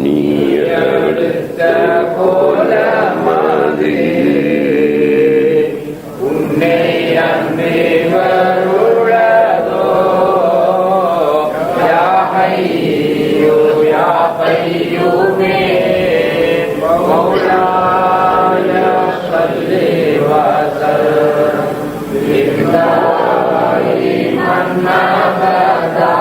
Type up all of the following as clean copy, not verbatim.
நீ எடுத்த கோலமது உன்னை அன்பே வருளதோ யா ஹய்யு யா கய்யூமே மௌலாய ஸல்லி வ சல்லிம் தாயிமன் அபதா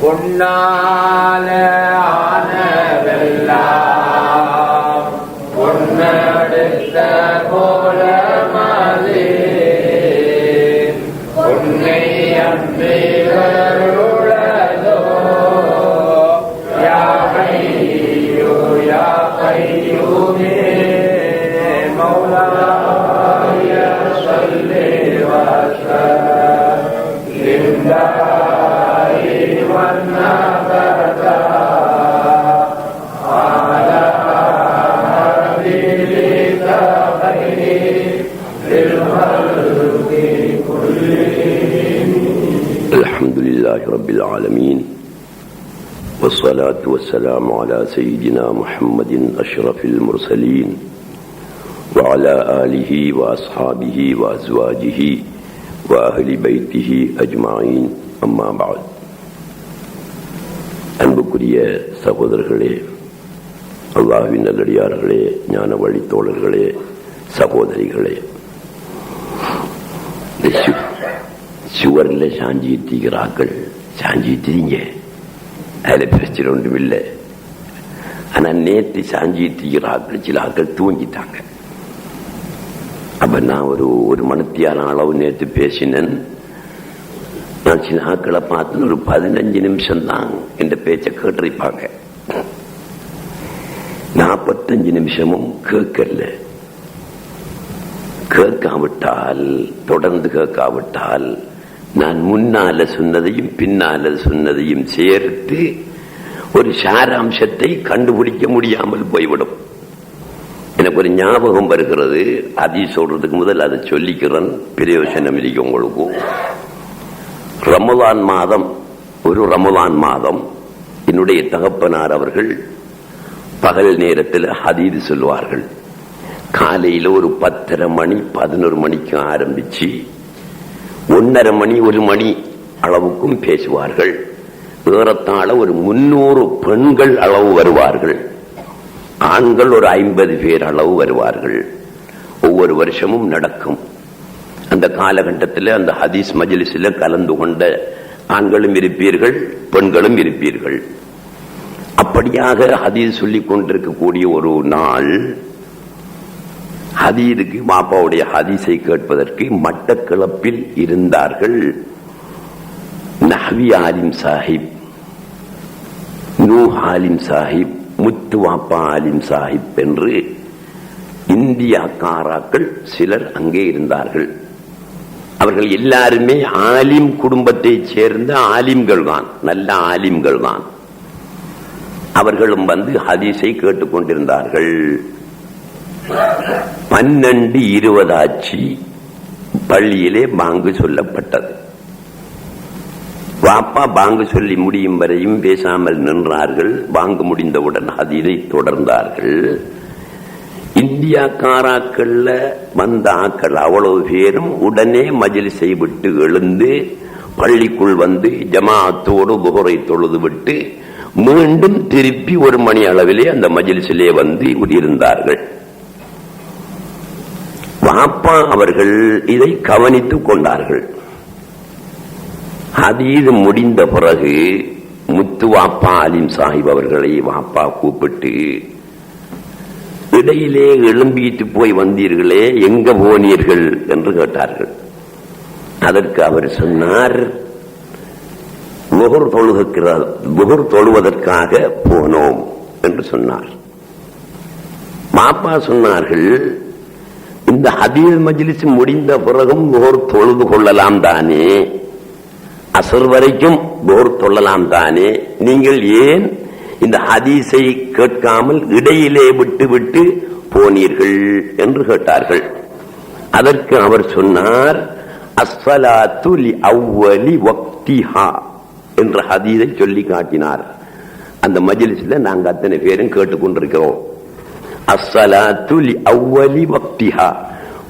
பொன்னால ஆனவெல்லாம் பொன்னெடுத்த கோலமது பொன்னை அன்பே வருளதோ யா ஹய்யு யா கய்யூமே மௌலாய ஸல்லி வ சல்லிம் தாயிமன் அபதா அலா ஹபீபிக கைரில் ஹல்கி குல்லிஹிம். அல்ஹம்துலில்லாஹி ரப்பில் ஆலமீன் والصلاة والسلام على سيدنا محمد أشرف المرسلين وعلى آله وأصحابه وأزواجه وأهل بيته أجمعين أما بعد. அன்புக்குரிய சகோதரர்களே, அல்லாஹ்வின் நல்லடியார்களே, ஞான வழி தோழர்களே, சகோதரிகளே, சுவரில் சாஞ்சித்திக்கிறார்கள். சாஞ்சித்தீங்க, அதில் பிரச்சனை ஒன்றும் இல்லை. ஆனால் நேற்று சாஞ்சித்திக்கிறார்கள், சில ஆக்கள் தூங்கிட்டாங்க. அப்ப நான் ஒரு மணித்தியான அளவு நேற்று பேசினேன். நான் சில ஆக்களை பார்த்து ஒரு 15 நிமிஷம் தான் என்ற பேச்சை கேட்டிருப்பாங்க. 45 நிமிஷமும் கேட்கல. கேட்காவிட்டால், தொடர்ந்து கேட்காவிட்டால், நான் முன்னால சொன்னதையும் பின்னால சொன்னதையும் சேர்த்து ஒரு சாராம்சத்தை கண்டுபிடிக்க முடியாமல் போய்விடும். எனக்கு ஒரு ஞாபகம் வருகிறது. அதை சொல்றதுக்கு முதல் அதை சொல்லிக்கிறேன், பிரயோஜனம் இல்லை உங்களுக்கு. ரமலான் மாதம், ஒரு ரமலான் மாதம் என்னுடைய தகப்பனார் அவர்கள் பகல் நேரத்தில் ஹதீது சொல்வார்கள். காலையில் ஒரு 10:30 மணி 11 மணிக்கு ஆரம்பிச்சு 1:30 மணி 1 மணி அளவுக்கும் பேசுவார்கள். ஏறத்தாழ ஒரு 300 பெண்கள் அளவு வருவார்கள். ஆண்கள் ஒரு 50 பேர் அளவு வருவார்கள். ஒவ்வொரு வருஷமும் நடக்கும். அந்த காலகட்டத்தில் அந்த ஹதீஸ் மஜ்லிஸில் கலந்து கொண்ட ஆண்களும் இருப்பீர்கள், பெண்களும் இருப்பீர்கள். அப்படியாக ஹதீஸ் சொல்லிக் கொண்டிருக்கக்கூடிய ஒரு நாள், ஹதீதுக்கு பாப்பாவுடைய ஹதீஸை கேட்பதற்கு மட்டக்களப்பில் இருந்தார்கள் நஹ்வி ஆலிம் சாஹிப், நூஹ் ஆலிம் சாஹிப், முத்து வாப்பா ஆலிம் சாஹிப் என்று இந்தியாக்காராக்கள் சிலர் அங்கே இருந்தார்கள். அவர்கள் எல்லாருமே ஆலிம் குடும்பத்தை சேர்ந்த ஆலிம்கள் தான், நல்ல ஆலிம்கள் தான். அவர்களும் வந்து ஹதீஸை கேட்டுக்கொண்டிருந்தார்கள். 12:20 ஆச்சு. பள்ளியிலே பாங்கு சொல்லப்பட்டது. வாப்பா பாங்கு சொல்லி முடியும் வரையும் பேசாமல் நின்றார்கள். பாங்கு முடிந்தவுடன் ஹதீஸை தொடர்ந்தார்கள். இந்தியாக்காராக்கள்ல வந்த ஆக்கள் அவ்வளவு பேரும் உடனே மஜ்லிஸை விட்டு எழுந்து பள்ளிக்குள் வந்து ஜமாஅத்தோடு துஹரை தொழுது விட்டு மீண்டும் திருப்பி 1 மணி அளவிலே அந்த மஜ்லிஸிலே வந்து இருந்தார்கள். வாப்பா அவர்கள் இதை கவனித்துக் கொண்டார்கள். ஹதீஸ் முடிந்த பிறகு முத்து வாப்பா ஆலிம் சாஹிப் அவர்களை வாப்பா கூப்பிட்டு, இடையிலே எழும்பிட்டு போய் வந்தீர்களே, எங்க போனீர்கள் என்று கேட்டார்கள். அதற்கு அவர் சொன்னார், லுஹர் தொழுவதற்காக போனோம் என்று சொன்னார். மாப்பா சொன்னார்கள், இந்த ஹதீஸ் மஜ்லிஸ் முடிந்த பிறகும் லுஹர் தொழுது கொள்ளலாம் தானே, அசர் வரைக்கும் லுஹர் தொழலாம் தானே, நீங்கள் ஏன் இந்த ஹதீஸை கேட்காமல் இடையிலே விட்டு விட்டு போனீர்கள் என்று கேட்டார்கள். அதற்கு அவர் சொன்னார், அஸ்ஸலாத்து லிஅவ்வலி வக்திஹா என்ற ஹதீஸை சொல்லி காட்டினார். அந்த மஜ்லிஸ்ல நாங்க அத்தனை பேரும் கேட்டுக்கொண்டிருக்கிறோம். அஸ்ஸலாத்து லிஅவ்வலி வக்திஹா,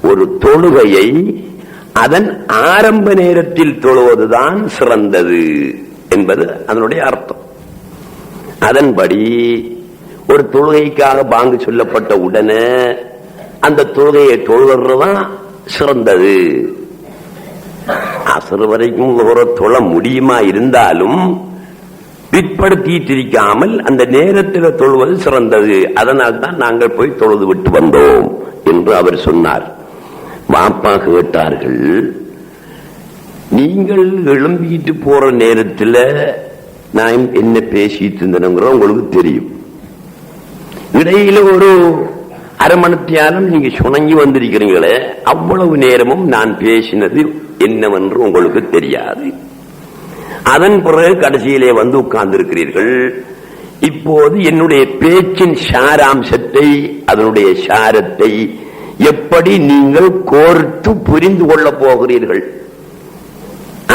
ஒரு தொழுகையை அதன் ஆரம்ப நேரத்தில் தொழுவதுதான் சிறந்தது என்பது அதனுடைய அர்த்தம். அதன்படி ஒரு தொழுகைக்காக பாங்கு சொல்லப்பட்ட உடனே அந்த தொழுகையை தொழுவதுதான் சிறந்தது. அசர் வரைக்கும் ஒரு தொழ முடியுமா இருந்தாலும் பிற்படுத்தியிருக்காமல் அந்த நேரத்தில் தொழுவது சிறந்தது. அதனால் தான் நாங்கள் போய் தொழுது விட்டு வந்தோம் என்று அவர் சொன்னார். வாப்பா கேட்டார்கள், நீங்கள் எழும்பிட்டு போற நேரத்தில் நான் என்ன பேசிட்டு இருந்தேங்கிற உங்களுக்கு தெரியும். இடையில ஒரு அரை மணித்தியாலும் நீங்க சுணங்கி வந்திருக்கிறீங்களே, அவ்வளவு நேரமும் நான் பேசினது என்னவென்று உங்களுக்கு தெரியாது. அதன் பிறகு கடைசியிலே வந்து உட்கார்ந்து இருக்கிறீர்கள். இப்போது என்னுடைய பேச்சின் சாராம்சத்தை, அதனுடைய சாரத்தை எப்படி நீங்கள் கோர்த்து புரிந்து கொள்ள போகிறீர்கள்?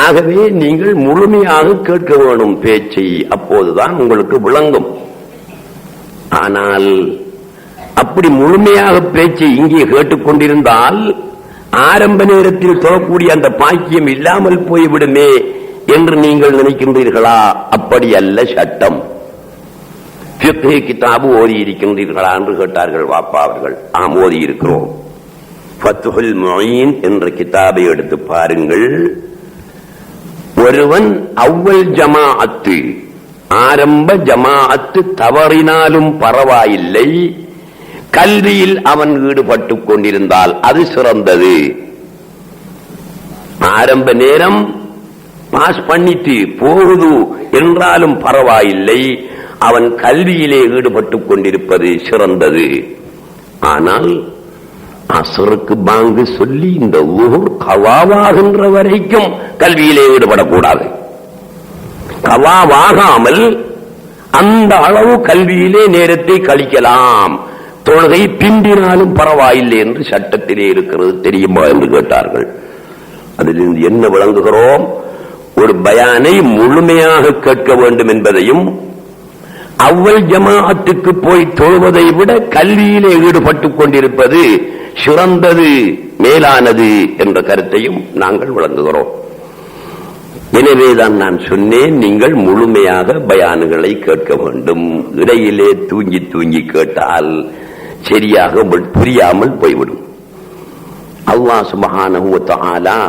ஆகவே நீங்கள் முழுமையாக கேட்க வேணும் பேச்சை, அப்போதுதான் உங்களுக்கு விளங்கும். ஆனால் அப்படி முழுமையாக பேச்சை இங்கே கேட்டுக்கொண்டிருந்தால் ஆரம்ப நேரத்தில் தொழக்கூடிய அந்த பாக்கியம் இல்லாமல் போய்விடுமே என்று நீங்கள் நினைக்கின்றீர்களா? அப்படி அல்ல சட்டம். ஃபிக்ஹ் கிதாபு ஓதி இருக்கின்றீர்களா என்று கேட்டார்கள் வாப்பா அவர்கள். ஆம், ஓதி இருக்கிறோம். ஃபத்ஹுல் முஈன் என்ற கிதாபை எடுத்து பாருங்கள். ஒருவன் அவ்வல் ஜமாஅத்து, ஆரம்ப ஜமாஅத்து தவறினாலும் பரவாயில்லை, கல்வியில் அவன் ஈடுபட்டுக் கொண்டிருந்தால் அது சிறந்தது. ஆரம்ப நேரம் பாஸ் பண்ணிட்டு போகுது என்றாலும் பரவாயில்லை, அவன் கல்வியிலே ஈடுபட்டுக் கொண்டிருப்பது சிறந்தது. ஆனால் அசருக்கு பாங்கு சொல்லி இந்த ஊர் கவாவாகின்ற வரைக்கும் கல்வியிலே ஈடுபடக்கூடாது. கவாவாகாமல் அந்த அளவு கல்வியிலே நேரத்தை கழிக்கலாம், தொழுகை பிந்தினாலும் பரவாயில்லை என்று சட்டத்திலே இருக்கிறது, தெரியுமா என்று கேட்டார்கள். அதிலிருந்து என்ன விளங்குகிறோம்? ஒரு பயானை முழுமையாக கேட்க வேண்டும் என்பதையும், அவ்வல் ஜமாஅத்துக்கு போய் தொழுவதை விட கல்வியிலே ஈடுபட்டுக் கொண்டிருப்பது சிறந்தது, மேலானது என்ற கருத்தையும் நாங்கள் விளங்குகிறோம். எனவேதான் நான் சொன்னேன், நீங்கள் முழுமையாக பயான்களை கேட்க வேண்டும். இடையிலே தூங்கி தூங்கி கேட்டால் சரியாக புரியாமல் போய்விடும். அல்லாஹ் சுப்ஹானஹு வ தஆலா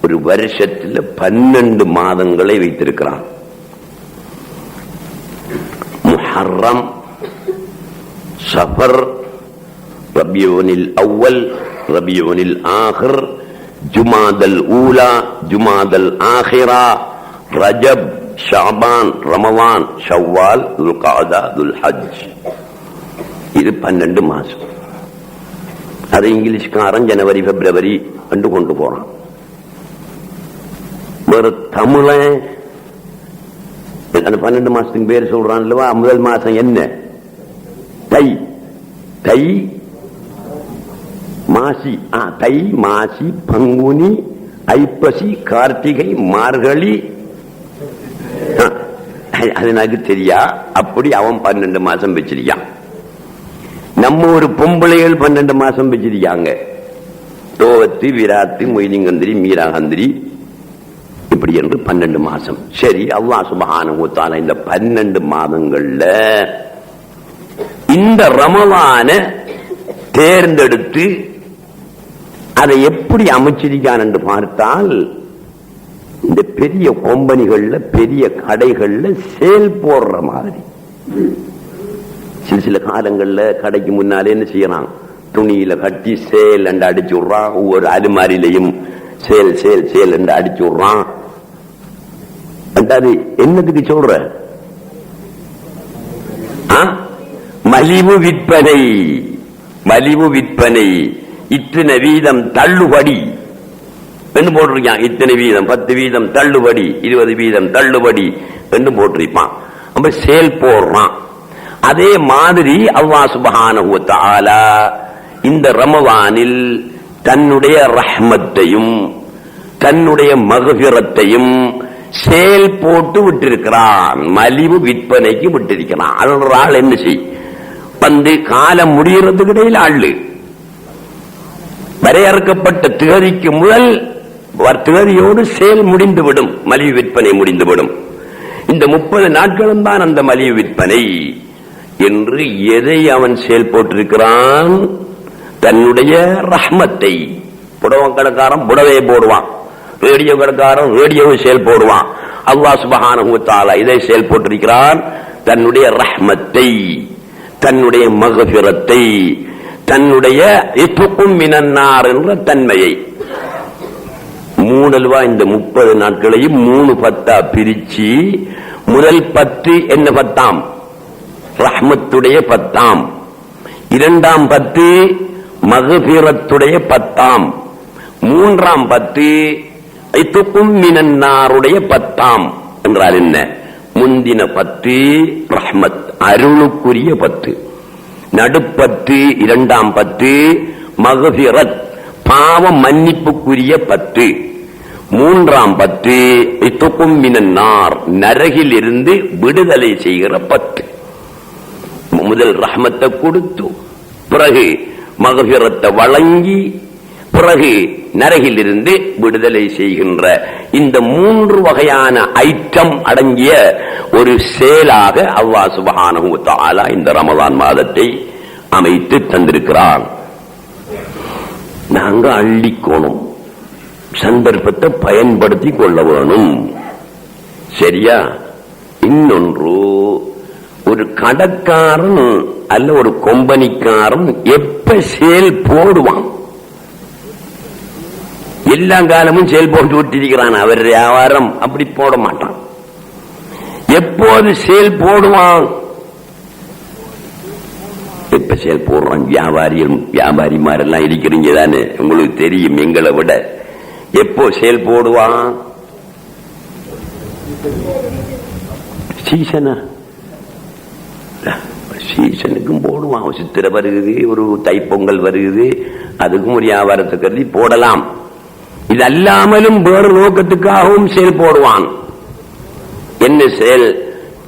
ஒரு வருஷத்தில் 12 மாதங்களை வைத்திருக்கிறான். முஹர்ரம், சஃபர், ரபியுனில் அவ்வல், ரபியுனில் ஆகிர், ஜுமாதல் ஊலா, ஜுமாதல் ஆகிரா, ரஜப், ஷாபான், ரமவான், ஷவ்வால், துல்காதா, துல்ஹஜ். இது 12 மாசம். அது இங்கிலீஷ்காரன் ஜனவரி பிப்ரவரி என்று கொண்டு போறான். வேறு தமிழன் அந்த 12 மாசத்துக்கு பேர் சொல்றான் இல்லவா? முதல் மாசம் என்ன? தை. தை மாசி, தை மாசி, பங்குனி, ஐப்பசி, கார்த்திகை, மார்கழி. அது எனக்கு தெரியா. அப்படி அவன் 12 மாசம் வச்சிருக்கான். நம்ம ஒரு பொம்பளைகள் 12 மாசம் வச்சிருக்காங்க. தோவத்து, விராத்து, மொய்திங்கந்திரி, மீராகந்திரி, இப்படி என்று 12 மாசம். சரி, அல்லாஹ் சுப்ஹானஹு வ தஆலா இந்த 12 மாதங்கள்ல இந்த ரமலானை தேர்ந்தெடுத்து அதை எப்படி அமைச்சிருக்கான் என்று பார்த்தால், இந்த பெரிய கம்பெனிகள்ல, பெரிய கடைகள்ல சேல் போடுற மாதிரி சில காலங்கள்ல கடைக்கு முன்னாலே என்ன செய்யறான், துணியில கட்டி சேல் என்று அடிச்சு விடுறான். ஒவ்வொரு அலுமாரிலையும் சேல் சேல் சேல் என்று அடிச்சு விடுறான். அது என்னத்துக்கு சொல்ற? மலிவு விற்பனை. மலிவு விற்பனை. இத்தனை வீதம் தள்ளுபடி என்று போட்டிருக்கான். இத்தனை வீதம், 10 வீதம் தள்ளுபடி, 20 வீதம் தள்ளுபடி என்று போட்டிருப்பான். செயல் போடுறான். அதே மாதிரி அல்லாஹ் சுப்ஹானஹு வ தஆலா இந்த ரமலானில் தன்னுடைய ரஹ்மத்தையும் தன்னுடைய மக்ஃபிரத்தையும் செயல் போட்டு விட்டிருக்கிறான். மலிவு விற்பனைக்கு விட்டிருக்கிறான். அதனால் என்ன செய் வந்து காலம் முடிகிறதுக்கு இடையில் ஆளு வரையறுக்கப்பட்ட திகதிக்கு முதல் திகதியோடு செயல் முடிந்துவிடும், மலிவு விற்பனை முடிந்துவிடும். இந்த 30 நாட்களும் தான் அந்த மலிவு விற்பனை என்று எதை அவன் செயல் போட்டிருக்கிறான்? தன்னுடைய ரஹ்மத்தை. புடவை கடைக்காரன் புடவையை போடுவான், ரேடியோ கடைக்காரன் ரேடியோவை செயல் போடுவான். அல்லாஹ் சுப்ஹானஹு வ தஆலா இதை செயல் போட்டிருக்கிறான். தன்னுடைய ரஹ்மத்தை, தன்னுடைய மக்ஃபிரத்தை, தன்னுடைய இத்கும் மினன்னார் என்ற தன்மையை. 3 இந்த 30 நாட்களையும் 3 10 பிரிச்சு முதல் 10 என்ன 10 ரஹ்மத்துடைய 10, இரண்டாம் 10 மக்ஃபிரத்துடைய 10, மூன்றாம் 10 இத்கும் மினன்னாருடைய 10 என்றால் என்ன? முந்தின 10 ரஹ்மத் அருளுக்குரிய 10, நடுப்பத்து இரண்டாம் 10 மக்ஃபிரத் பாவ மன்னிப்புக்குரிய 10, மூன்றாம் 10 இத்கும் மினன்னார் நரகில் இருந்து விடுதலை செய்கிற 10. முதல் ரஹ்மத்தை கொடுத்து பிறகு மக்ஃபிரத்தை வழங்கி பிறகு நரகில் இருந்து விடுதலை செய்கின்ற இந்த 3 வகையான ஐட்டம் அடங்கிய ஒரு செயலாக அல்லாஹ் சுப்ஹானஹு வ தஆலா இந்த ரமலான் மாதத்தை அமைத்து தந்திருக்கிறான். நாங்க அள்ளிக்கோணும், சந்தர்ப்பத்தை பயன்படுத்தி கொள்ள வேணும். சரியா? இன்னொன்று, ஒரு கடைக்காரன் அல்ல ஒரு கொம்பனிக்காரன் எப்ப செயல் போடுவான்? எல்லா காலமும் செயல் போட்டு விட்டிருக்கிறான். அவர் வியாபாரம் அப்படி போட மாட்டான். எப்போது செயல் போடுவான்? எப்ப செயல் போடுறான்? வியாபாரிமாரெல்லாம் இருக்கிறீங்க தானே, உங்களுக்கு தெரியும் எங்களை விட. எப்போ செயல் போடுவான்? சீசனா? சீசனுக்கும் போடுவான். சித்திரை வருகிறது, ஒரு தைப்பொங்கல் வருகிறது, அதுக்கும் ஒரு வியாபாரத்தை கருதி போடலாம். இது அல்லாமலும் வேறு நோக்கத்துக்காகவும் செயல் போடுவான். என்ன செயல்?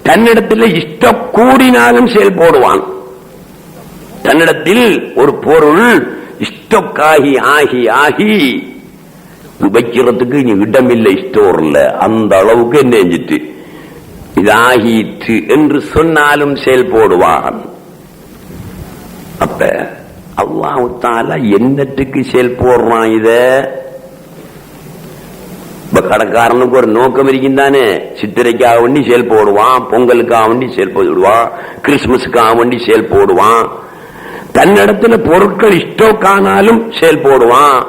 தன்னிடத்தில் இஷ்ட கூடினாலும் செயல் போடுவான். தன்னிடத்தில் ஒரு பொருள் இஷ்டக்காகி ஆகி ஆகி வைக்கிறதுக்கு இடமில்லை ஸ்டோர்ல, அந்த அளவுக்கு என்ன செஞ்சிட்டு இதாகிட்டு என்று சொன்னாலும் செயல் போடுவான். அப்ப அல்லாஹ் தஆலா என்னத்துக்கு செயல் போடுறான்? இத கடைக்காரனுக்கு ஒரு நோக்கம் இருக்கும் தானே. சித்திரைக்காக வேண்டி செயல் போடுவான், பொங்கலுக்காக வேண்டி செயல் போடுவான், கிறிஸ்துமஸுக்காக வேண்டி செயல் போடுவான். தன்னிடத்துல பொருட்கள் இஷ்டோக்கானாலும் செயல் போடுவான்.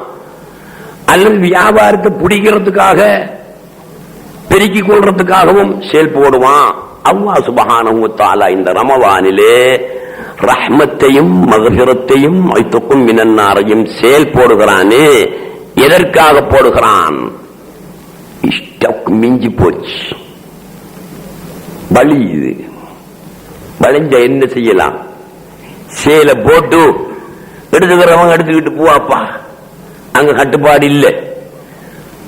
அல்லது வியாபாரத்தை பிடிக்கிறதுக்காக பெருக்கிக் கொள்றதுக்காகவும் செயல் போடுவான். அல்லாஹ் சுப்ஹானஹு வ தஆலா இந்த ரமலானிலே ரஹ்மத்தையும் மக்ஃபிரத்தையும் இத்கும் மினன்னாரையும் செயல் போடுகிறானே, எதற்காக போடுகிறான்? இஷ்டம் மிஞ்சி போச்சு, வலி. இது வளைஞ்ச என்ன செய்யலாம்? சேல போட்டு எடுத்துக்கிறவங்க எடுத்துக்கிட்டு போவாப்பா, அங்க கட்டுப்பாடு இல்லை.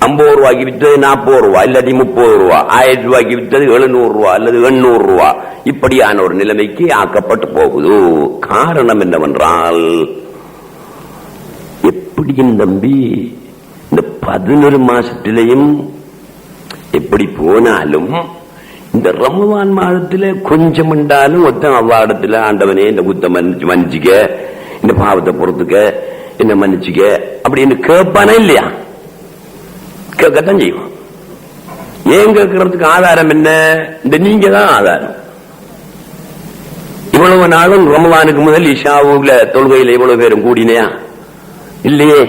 50 ரூபாய்க்கு வித்தது 40 ரூபா, இல்லாட்டி 30 ரூபா, 1000 ரூபாய்க்கு வித்தது 700 ரூபா அல்லது 800 ரூபா, இப்படியான ஒரு நிலைமைக்கு ஆக்கப்பட்டு போகுது. காரணம் என்னவென்றால், எப்படியும் தம்பி இந்த 11 மாசத்திலையும் எப்படி போனாலும் இந்த ரமலான் மாதத்துல கொஞ்சம் உண்டாலும் ஒருத்தன் அவ்வாடத்துல ஆண்டவனே இந்த குத்த மன்னிச்சுக்க, இந்த பாவத்தை பொறுத்துக்க, என்ன மன்னிச்சுக்க அப்படின்னு கேட்பானே இல்லையா? கேட்கத்தான் செய்வான். ஏன் கேட்கறதுக்கு ஆதாரம் என்ன? இந்த நீங்க தான் ஆதாரம். இவ்வளவு நாளும் ரமலானுக்கு முதல் இஷாவுல தொழுகையில இவ்வளவு பேரும் கூடினையா? இல்லையே.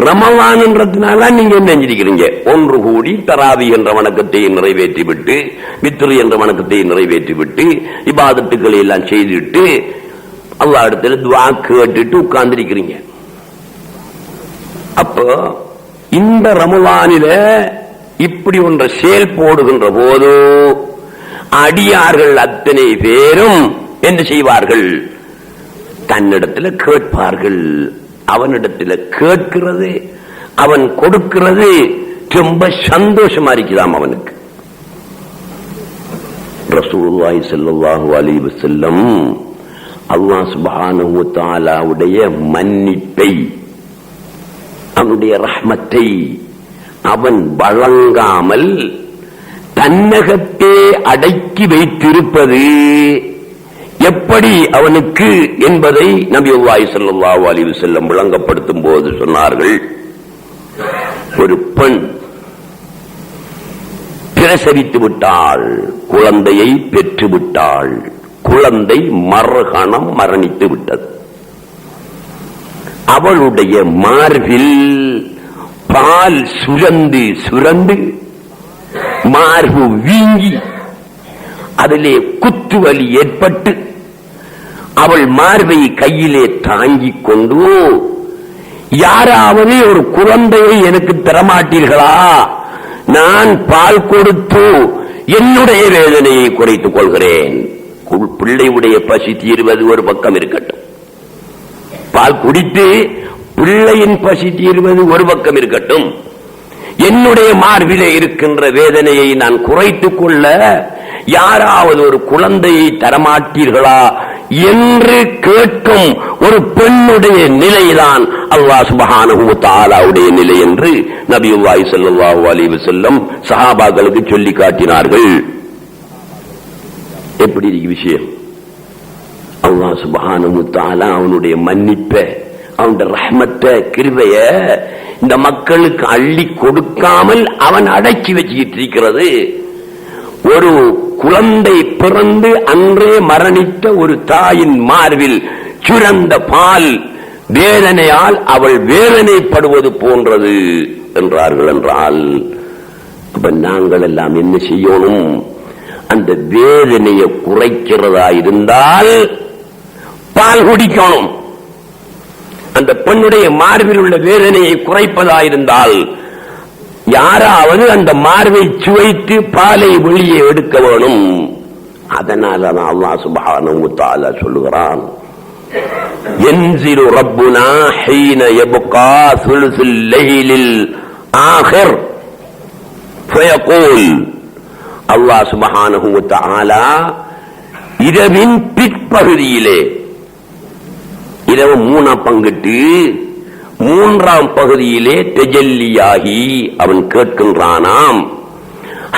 ரமலான்ன்றதுனால நீங்க என்ன செஞ்சிருக்கிறீங்க? ஒன்று கூடி தராவி என்ற வணக்கத்தை நிறைவேற்றிவிட்டு, வித்ரு என்ற வணக்கத்தை நிறைவேற்றிவிட்டு, இபாதத்துக்களை எல்லாம் செய்துட்டு அல்லாஹ் இடத்துல துஆ கேட்டுட்டு உட்கார்ந்திருக்கிறீங்க. அப்போ இந்த ரமலானில இப்படி ஒன்றை செயல் போடுகின்ற போது அடியார்கள் அத்தனை பேரும் என்ன செய்வார்கள்? தன்னிடத்தில் கேட்பார்கள். அவனிடத்தில் கேட்கிறது, அவன் கொடுக்கிறது ரொம்ப சந்தோஷமா இருக்குதாம் அவனுக்கு. ரசூலுல்லாஹி ஸல்லல்லாஹு அலைஹி வஸல்லம் அல்லாஹ் சுப்ஹானஹு வ தஆலாவுடைய மன்னிப்பை, அவனுடைய ரஹ்மத்தை அவன் வழங்காமல் தன்னகத்தே அடக்கி வைத்திருப்பது எப்படி அவனுக்கு என்பதை நபியுல்லாஹி ஸல்லல்லாஹு அலைஹி வஸல்லம் விளங்கப்படுத்தும் போது சொன்னார்கள், ஒரு பெண் பிரசவித்து விட்டாள், குழந்தையை பெற்று விட்டாள், குழந்தை மறுகணம் மரணித்து விட்டது. அவளுடைய மார்பில் பால் சுரந்து சுரந்து மார்பு வீங்கி அதிலே குத்துவலி ஏற்பட்டு அவள் மார்பை கையிலே தாங்கிக் கொண்டு, யாராவது ஒரு குழந்தையை எனக்கு தரமாட்டீர்களா, நான் பால் கொடுத்து என்னுடைய வேதனையை குறைத்துக் கொள்கிறேன். பிள்ளையுடைய பசி தீர்வது ஒரு பக்கம் இருக்கட்டும், பால் குடித்து பிள்ளையின் பசி தீர்வது ஒரு பக்கம் இருக்கட்டும், என்னுடைய மார்பிலே இருக்கின்ற வேதனையை நான் குறைத்துக் கொள்ள யாராவது ஒரு குழந்தையை தரமாட்டீர்களா என்று கேட்கும் ஒரு பெண்ணுடைய நிலைதான் அல்லாஹ் சுப்ஹானஹு வ தஆலாவுடைய நிலை என்று நபியுல்லாஹி ஸல்லல்லாஹு அலைஹி வஸல்லம் சஹாபாக்களுக்கு சொல்லி காட்டினார்கள். எப்படி இருக்கு விஷயம்? அல்லாஹ் சுப்ஹானஹு வ தஆலா அவனுடைய மன்னிப்பை, அவனுடைய ரஹ்மத்தை, கிருபைய இந்த மக்களுக்கு அள்ளி கொடுக்காமல் அவன் அடக்கி வச்சுக்கிட்டு இருக்கிறது. ஒரு குழந்தை பிறந்து அன்றே மரணித்த ஒரு தாயின் மார்பில் சுரந்த பால் வேதனையால் அவள் வேதனைப்படுவது போன்றது என்றார்கள். என்றால் அப்ப நாங்கள் எல்லாம் என்ன செய்யணும்? அந்த வேதனையை குறைக்கிறதா இருந்தால் பால் குடிக்கணும். அந்த பெண்ணுடைய மார்பில் உள்ள வேதனையை குறைப்பதாயிருந்தால் யாராவது அந்த மார்பை சுவைத்து பாலை வெளியே எடுக்க வேணும். அதனால அல்லாஹ் சுப்ஹானஹு வ தஆலா சொல்லுகிறான், யன்ஸிலு ரப்புனா ஹீன யப்கா சுலுசுல் லைலில் ஆகிர் ஃபயகூல். அல்லாஹ் சுப்ஹானஹு வ தஆலா இரவின் பிற்பகுதியிலே, இரவு 3 பங்கிட்டு 3ஆம் பகுதியிலே தஜல்லியாகி அவன் கேட்கின்றானாம்,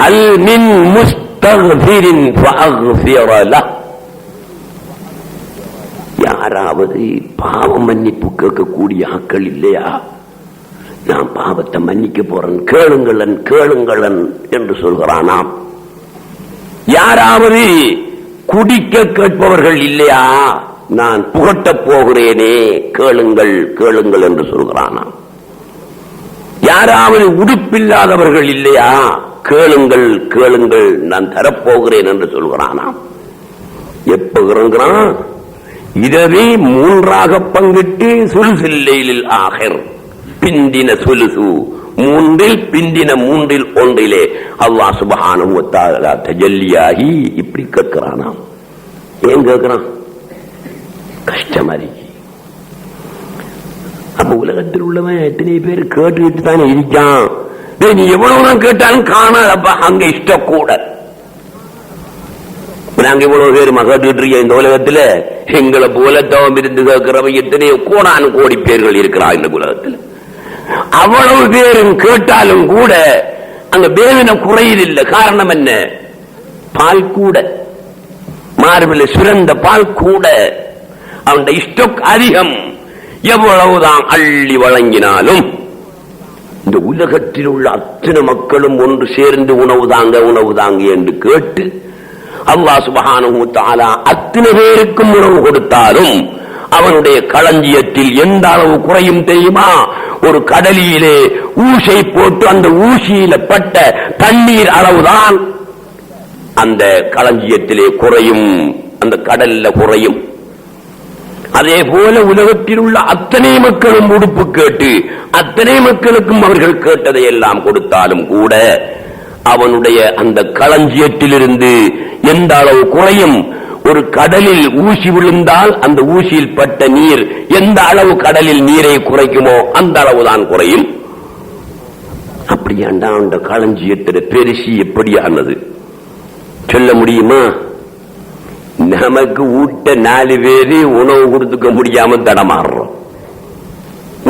ஹல் மின் முஸ்தக்ஃபிரின் ஃபஅக்ஃபிர லஹ். யாராவது பாவ மன்னிப்பு கேட்கக்கூடிய ஆட்கள் இல்லையா? நான் பாவத்தை மன்னிக்க போறேன், கேளுங்களன் கேளுங்களன் என்று சொல்கிறானாம். யாராவது குடிக்க கேட்பவர்கள் இல்லையா? நான் புகட்டப் போகிறேனே, கேளுங்கள் கேளுங்கள் என்று சொல்கிறானாம். யாராவது உடுப்பில்லாதவர்கள் இல்லையா? கேளுங்கள் கேளுங்கள், நான் தரப்போகிறேன் என்று சொல்கிறானாம். எப்ப இறங்குறான்? இரவே 3ஆக பங்கிட்டு சுலுசுல் லைலில் ஆகிர், பிந்தின சுலுசு 3இல் பிந்தின 3இல் 1 அல்லாஹ் சுப்ஹானஹு வ தஆலா தஜல்லியாகி இப்படி கேட்கிறானாம். ஏன் கேட்கிறான்? கஷ்டமா இருக்கு. அப்ப உலகத்தில் உள்ளவன் எத்தனை பேர் கேட்டுக்கிட்டு தானே இருக்கான். நீ எவ்வளவுதான் கேட்டாலும் காணாதப்பா, அங்க இஷ்டம் கூட. நாங்க இவ்வளவு பேர் கேட்டுக்கிட்டு இருக்கோம் இந்த உலகத்துல. எங்களை போல தவம் இருந்து கேட்கிறவங்க எத்தனையோ கோடானு கோடி பேர்கள் இருக்கிறான் இந்த உலகத்தில். அவ்வளவு பேரும் கேட்டாலும் கூட அங்க வேதனை குறையில்லை. காரணம் என்ன? பால் கூட, மார்பில் சுரந்த பால் கூட. அவன் இஷ்டம் அதிகம். எவ்வளவுதான் அள்ளி வழங்கினாலும் இந்த உலகத்தில் உள்ள அத்தனை மக்களும் ஒன்று சேர்ந்து உணவு தாங்க என்று கேட்டு அல்லாஹ் சுப்ஹானஹு வ தஆலா அத்தனை பேருக்கும் உணவு கொடுத்தாலும் அவனுடைய களஞ்சியத்தில் எந்த அளவு குறையும் தெரியுமா? ஒரு கடலிலே ஊசை போட்டு அந்த ஊசியில பட்ட தண்ணீர் அளவுதான் அந்த களஞ்சியத்திலே குறையும், அந்த கடல்ல குறையும். அதே போல உலகத்தில் உள்ள அத்தனை மக்களும் உடுப்பு கேட்டு அத்தனை மக்களுக்கும் அவர்கள் கேட்டதை எல்லாம் கொடுத்தாலும் கூட அவனுடைய அந்த களஞ்சியத்திலிருந்து எந்த அளவு குறையும். ஒரு கடலில் ஊசி விழுந்தால் அந்த ஊசியில் பட்ட நீர் எந்த அளவு கடலில் நீரை குறைக்குமோ அந்த அளவுதான் குறையும். அப்படியாண்டா அந்த களஞ்சியத்திட பெருசி எப்படியானது சொல்ல முடியுமா? நமக்கு ஊட்ட 4 பேரு உணவு கொடுத்துக்க முடியாம தடமாறுறோம்,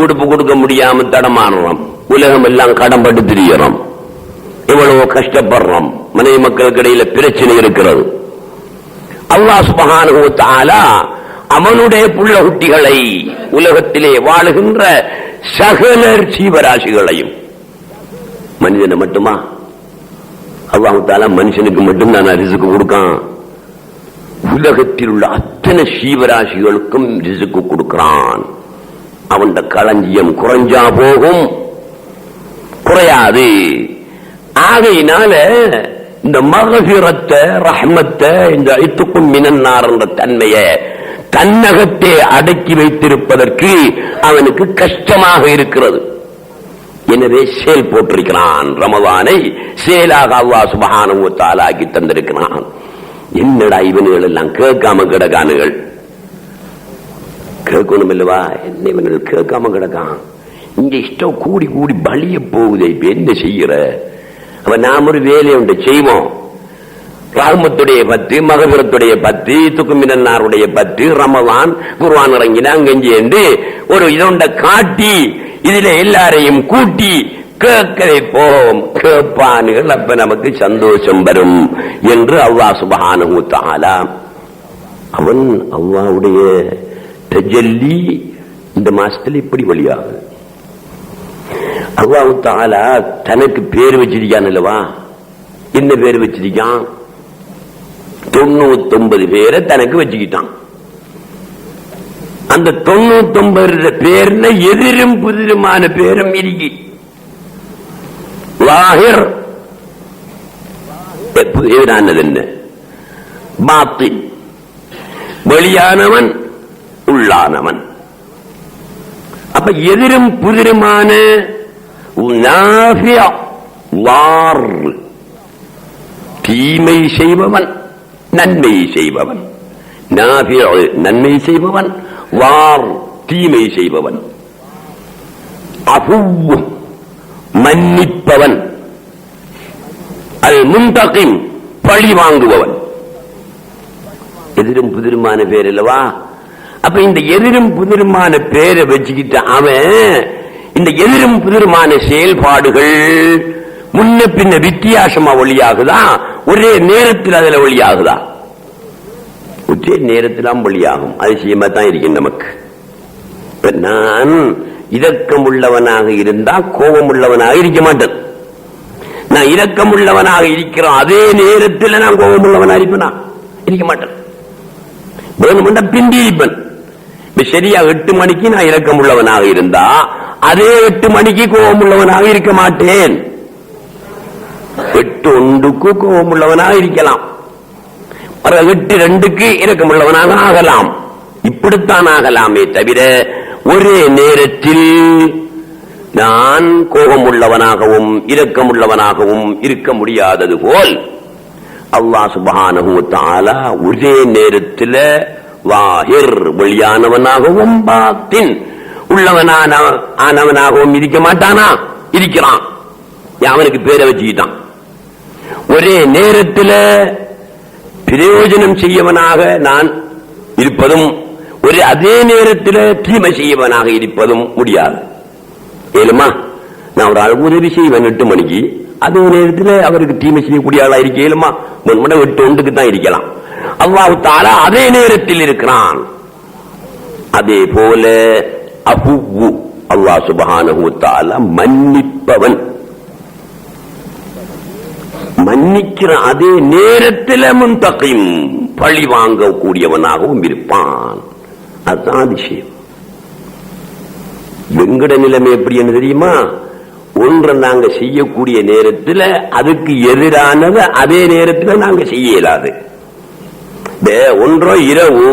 உடுப்பு கொடுக்க முடியாம தடமாறுறோம், உலகம் எல்லாம் கடன்பட்டு திரிகிறோம், எவ்வளவோ கஷ்டப்படுறோம், மனைவி மக்களுக்கு இடையில பிரச்சனை இருக்கிறது. அல்லாஹ் சுப்ஹானஹு வ தஆலா அவனுடைய புள்ள குட்டிகளை உலகத்திலே வாழுகின்ற சகல ஜீவராசிகளையும், மனிதனை மட்டுமா அல்லாஹ் தஆலா மனுஷனுக்கு மட்டும்தான் ரிஸ்க் கொடுக்கான், உலகத்தில் உள்ள அத்தனை ஜீவராசிகளுக்கும் ரிஸ்க் கொடுக்கிறான். அவன் களஞ்சியம் குறைஞ்சா போகும், குறையாது. ஆகையினால இந்த மகஃபிரத்தை ரஹ்மத்தை இந்த இத்துக்கும் மினன்னார் என்ற தன்மையை தன்னகத்தே அடக்கி வைத்திருப்பதற்கு அவனுக்கு கஷ்டமாக இருக்கிறது. எனவே செயல் போட்டிருக்கிறான். ரமலானை செயலாக அல்லாஹ் சுப்ஹானஹு வ தஆலா ஆக்கி தந்திருக்கிறான். என்னடா இவனுகள் எல்லாம் கேட்காம கிடக்கானுகள், கேட்கணும் இல்லவா? என்ன இவனுகள் கேட்காம கிடக்கான்? இங்க இஷ்டம் கூடி கூடி பலிய போகுது. இப்ப என்ன செய்யற? அப்ப நாம் ஒரு வேலையை உண்டு செய்வோம். ரஹ்மத்துடைய 10, மகஃபிரத்துடைய 10, துக்குமினன்னாருடைய 10, ரமலான் குர்ஆன் இறங்கினா அங்கஞ்சி என்று ஒரு இதொண்ட காட்டி இதுல எல்லாரையும் கூட்டி கேட்க வைப்போம். கேட்பானுகள், அப்ப நமக்கு சந்தோஷம் வரும் என்று அல்லாஹ் சுப்ஹானஹு வ தஆலா அவன் அல்லாஹ்வுடைய தஜல்லி இந்த மாசத்துல இப்படி வழியாகுது. அல்லாஹ் தஆலா தனக்கு பேர் வச்சிருக்கான் அல்லவா? என்ன பேர் வச்சிருக்கான்? 99 பேரை தனக்கு வச்சுக்கிட்டான். அந்த 99 பேர்ல எதிரும் புதிருமான பேரும் இருக்கு. லாஹிர் எதிரானது என்ன? பாத்தின் வெளியானவன் உள்ளானவன். அப்ப எதிரும் புதிருமான தீமை செய்பவன், நன்மை செய்பவன். நன்மை செய்பவன், வார் தீமை செய்பவன். அஃபுவ் மன்னிப்பவன், அல் முன்தகிம் பழி வாங்குபவன். எதிரும் புதிருமான பேர் அல்லவா? அப்ப இந்த எதிரும் புதிருமான பேரை வச்சுக்கிட்ட அவன் இந்த எதிரும் புதிருமான செயல்பாடுகள் முன்ன பின்ன வித்தியாசமா ஒளியாகுதா? ஒரே நேரத்தில் அதுல ஒளியாகுதா? ஒரே நேரத்தில் ஒளியாகும். அதிசயமா தான் இருக்கு நமக்கு. நான் இரக்கம் உள்ளவனாக இருந்தா கோபம் உள்ளவனாக இருக்க மாட்டேன். நான் இரக்கம் உள்ளவனாக இருக்கிறோம், அதே நேரத்தில் நான் கோபம் உள்ளவனாக இருப்பேனா? இருக்க மாட்டேன். வேணுமெண்டா பிந்தி இருப்பேன். சரியா 8 மணிக்கு நான் இரக்கம் உள்ளவனாக இருந்தா அதே 8 மணிக்கு கோபம் உள்ளவனாக இருக்க மாட்டேன். 8:01 கோபம் உள்ளவனாக இருக்கலாம், 8:02 இரக்கம் உள்ளவனாக ஆகலாம். இப்படித்தான் ஆகலாமே தவிர ஒரே நேரத்தில் நான் கோபம் உள்ளவனாகவும் இரக்கம் உள்ளவனாகவும் இருக்க முடியாதது போல் அல்லாஹ் சுப்ஹானஹு வ தஆலா ஒரே நேரத்தில் வாஹிர் வெளியானவனாகவும் பாத்தின் உள்ளவனாகவும் இருக்க மாட்டானா? இருக்கிறான். அவனுக்கு பேரை வச்சுக்கிட்டான். ஒரே நேரத்தில் பிரயோஜனம் செய்யவனாக நான் இருப்பதும் அதே நேரத்தில் தீமை செய்யவனாக இருப்பதும் முடியாது. ஏழுமா? நான் ஒரு ஆள் உதவி செய்வேன் 8 மணிக்கு, அதே நேரத்தில் அவருக்கு தீமை செய்யக்கூடிய ஆளா இருக்க ஏழுமா? 8:01 தான் இருக்கலாம். அல்லாஹ் தஆலா அதே நேரத்தில் இருக்கிறான். அதே போல அஃபுவ் அல்லாஹ் சுப்ஹானஹு வ தஆலா மன்னிப்பவன், மன்னிக்கிற அதே நேரத்தில் முன்தகிம் பழி வாங்க கூடியவனாகவும் இருப்பான். அதுதான் அதிசயம். எங்கட நிலைமை எப்படி என்ன தெரியுமா? ஒன்றை நாங்க செய்யக்கூடிய நேரத்தில் அதுக்கு எதிரானது அதே நேரத்தில் நாங்க செய்ய இயலாது. ஒன்றோ இரவு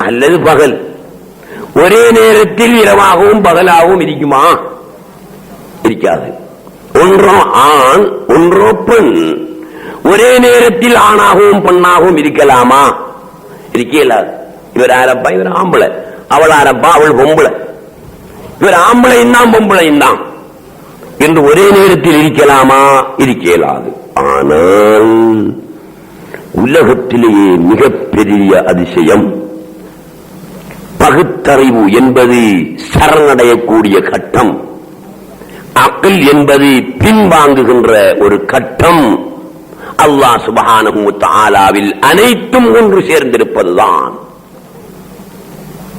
அல்லது பகல், ஒரே நேரத்தில் இரவாகவும் பகலாகவும் இருக்குமா? இருக்காது. ஒன்றோ ஆண் ஒன்றோ பெண். ஒரே நேரத்தில் ஆணாகவும் பெண்ணாகவும் இருக்கலாமா? இருக்கலாது. இவர் ஆரப்பா, இவர் ஆம்பளை, அவள் ஆரப்பா, அவள் பொம்பளை, இவர் ஆம்பளையும் தான் பொம்பளையும் தான் என்று ஒரே நேரத்தில் இருக்கலாமா? இருக்கலாது. ஆனால் உலகத்திலேயே மிகப்பெரிய அதிசயம் பகுத்தறிவு என்பது சரணடையக்கூடிய கட்டம், அக்ல் என்பது பின்வாங்குகின்ற ஒரு கட்டம். அல்லாஹ் சுப்ஹானஹு வ தஆலாவில் அனைத்தும் ஒன்று சேர்ந்திருப்பதுதான்.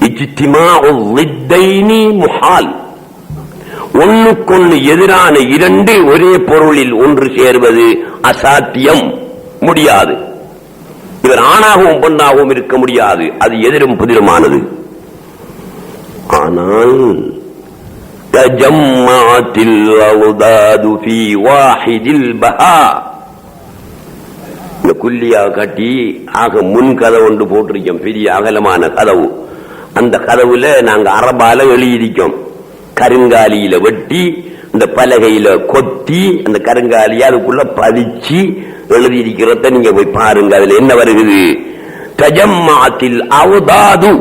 இஜ்திமாஉ ضித்தைனி முஹால். ஒன்றுக்கொன்று எதிரான இரண்டு ஒரே பொருளில் ஒன்று சேர்வது அசாத்தியம், முடியாது. இவர் ஆணாகவும் பெண்ணாகவும் இருக்க முடியாது, அது எதிரும் புதிருமானது. ஆனால் தஜம்மாத்தில் அவ்தாது ஃபீ வாஹிதில் பஹா, இந்த குல்லியா கட்டி ஆக முன் கதவு ஒன்று போட்டிருக்கோம், பெரிய அகலமான கதவு. அந்த கதவுல நாங்க அரபால எழுதியிருக்கோம், கருங்காலியில வெட்டி இந்த பலகையில கொத்தி அந்த கருங்காலியை அதுக்குள்ள பதிச்சு எழுதியிருக்கிறத நீங்க போய் பாருங்க. அதுல என்ன வருகிறது? தஜம்மாத்தில் அவ்தாது,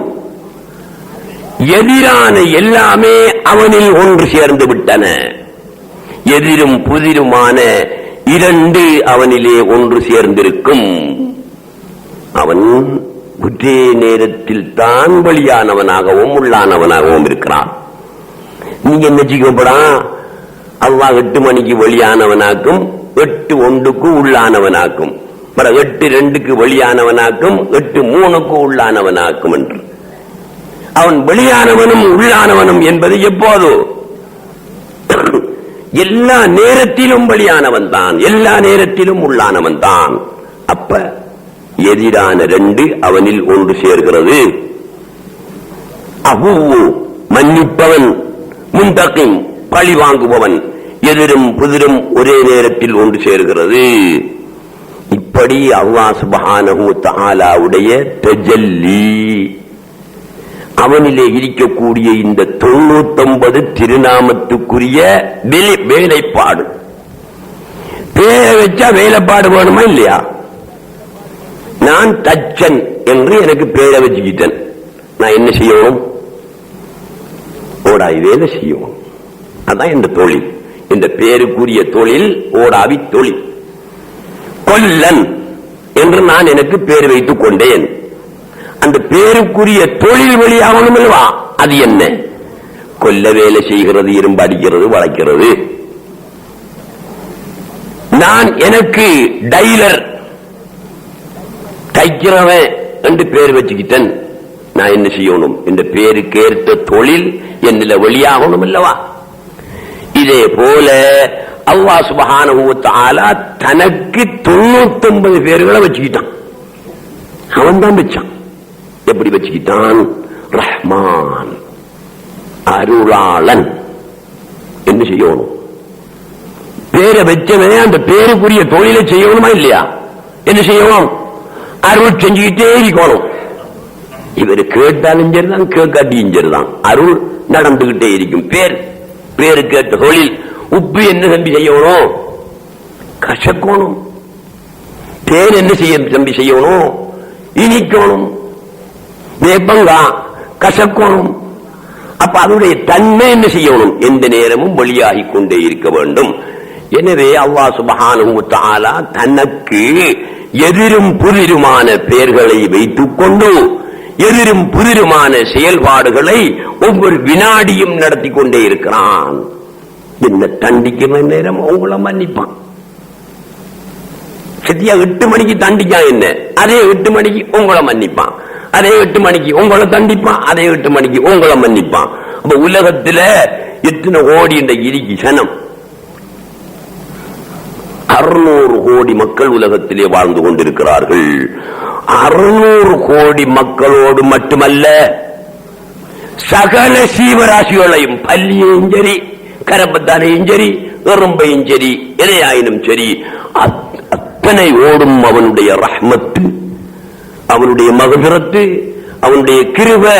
எதிரான எல்லாமே அவனில் ஒன்று சேர்ந்து விட்டன. எதிரும் புதிருமான இரண்டு அவனிலே ஒன்று சேர்ந்திருக்கும். அவன் ஒரே நேரத்தில் தான் வெளியானவனாகவும் உள்ளானவனாகவும் இருக்கிறான். நீங்க என்ன செய்யப்படா? அல்லாஹ் 8 மணிக்கு வெளியானவனாக்கும், 8:01 உள்ளானவனாக்கும், 8:02 வெளியானவனாக்கும், 8:03 உள்ளானவனாக்கும் என்று. அவன் வெளியானவனும் உள்ளானவனும் என்பது எப்போது? எல்லா நேரத்திலும் வெளியானவன் தான், எல்லா நேரத்திலும் உள்ளானவன் தான். அப்ப எதிரான ரெண்டு அவனில் ஒன்று சேர்கிறது. அபூ மன்னிப்பவன், முன்தகிம் பழி வாங்குபவன், எதிரும் புதிரும் ஒரே நேரத்தில் ஒன்று சேர்கிறது. இப்படி அல்லாஹ் சுப்ஹானஹு வ தஆலாவுடைய தஜல்லி, அவனிலே இருக்கக்கூடிய இந்த 99 திருநாமத்துக்குரிய வேலைப்பாடு. பேரை வச்சா வேலைப்பாடு வேணுமா இல்லையா? நான் தச்சன் என்று எனக்கு பேரை வச்சுக்கிட்டேன், நான் என்ன செய்யணும்? ஓடாய் வேலை செய்யணும். அதான் இந்த தொழில், இந்த பேருக்குரிய தொழில் ஓடாவி தொழில். கொல்லன் என்று நான் எனக்கு பேர் வைத்துக் கொண்டேன். அந்த பேருக்குரிய தொழில் வெளியாகணும் அல்லவா? அது என்ன? கொல்ல வேலை செய்கிறது, இரும்பு அடிக்கிறது, வளைக்கிறது. நான் எனக்கு டைலர், தைக்கிறவன் என்று பேர் வச்சுக்கிட்டேன். நான் என்ன செய்யணும்? இந்த பேருக்கு ஏற்ற தொழில் என்னில வெளியாகணும் அல்லவா? இதே போல அல்லாஹ் சுப்ஹானஹு வ தஆலா தனக்கு 99 பேர்களை வச்சுக்கிட்டான். அவன் தான் வச்சான். எப்படி வச்சுக்கிட்டான்? ரஹ்மான், அருளாளன். என்ன செய்யணும்? பேரை வச்சவனே அந்த பேருக்குரிய தொழிலை செய்யணுமா இல்லையா? என்ன செய்யணும்? அருள் செஞ்சுக்கிட்டே இருக்கணும். இவர் கேட்டாலும் சரிதான், கேட்காட்டியும் சரிதான், அருள் நடந்துகிட்டே இருக்கும். பேரு கேட்ட தொழில். உப்பு என்ன தம்பி செய்யணும்? கசக்கணும். தேன் என்ன செய்ய தம்பி செய்யணும்? இனிக்கணும். வேப்பங்கா கசக்கணும். அப்ப அதனுடைய தன்மை என்ன செய்யணும்? எந்த நேரமும் வெளியாகி கொண்டே இருக்க வேண்டும். எனவே அல்லாஹ் சுப்ஹானஹு வ தஆலா தனக்கு எதிரும் புதிருமான பெயர்களை வைத்துக் கொண்டு எதிரும் புதிருமான செயல்பாடுகளை ஒவ்வொரு வினாடியும் நடத்தி கொண்டே இருக்கிறான். என்ன தண்டிக்கும் நேரம் உங்களை மன்னிப்பான். சரியா 8 மணிக்கு தண்டிக்கா என்ன, அதே 8 மணிக்கு உங்களை மன்னிப்பான். அதே 8 மணிக்கு உங்களை தண்டிப்பான், அதே 8 மணிக்கு உங்களை மன்னிப்பான். அப்ப உலகத்தில் எத்தனை கோடி என்ற இருக்கு சனம்? 600 கோடி மக்கள் உலகத்திலே வாழ்ந்து கொண்டிருக்கிறார்கள். 600 கோடி மக்களோடு மட்டுமல்ல, சகல சீவராசிகளையும், பல்லியும் சரி, கரப்பத்தானையும் சரி, எறும்பையும் சரி, எதையாயினும் சரி, அத்தனை ஓடும் அவனுடைய ரஹ்மத்து, அவனுடைய மகபிரத்து, அவனுடைய கிருபை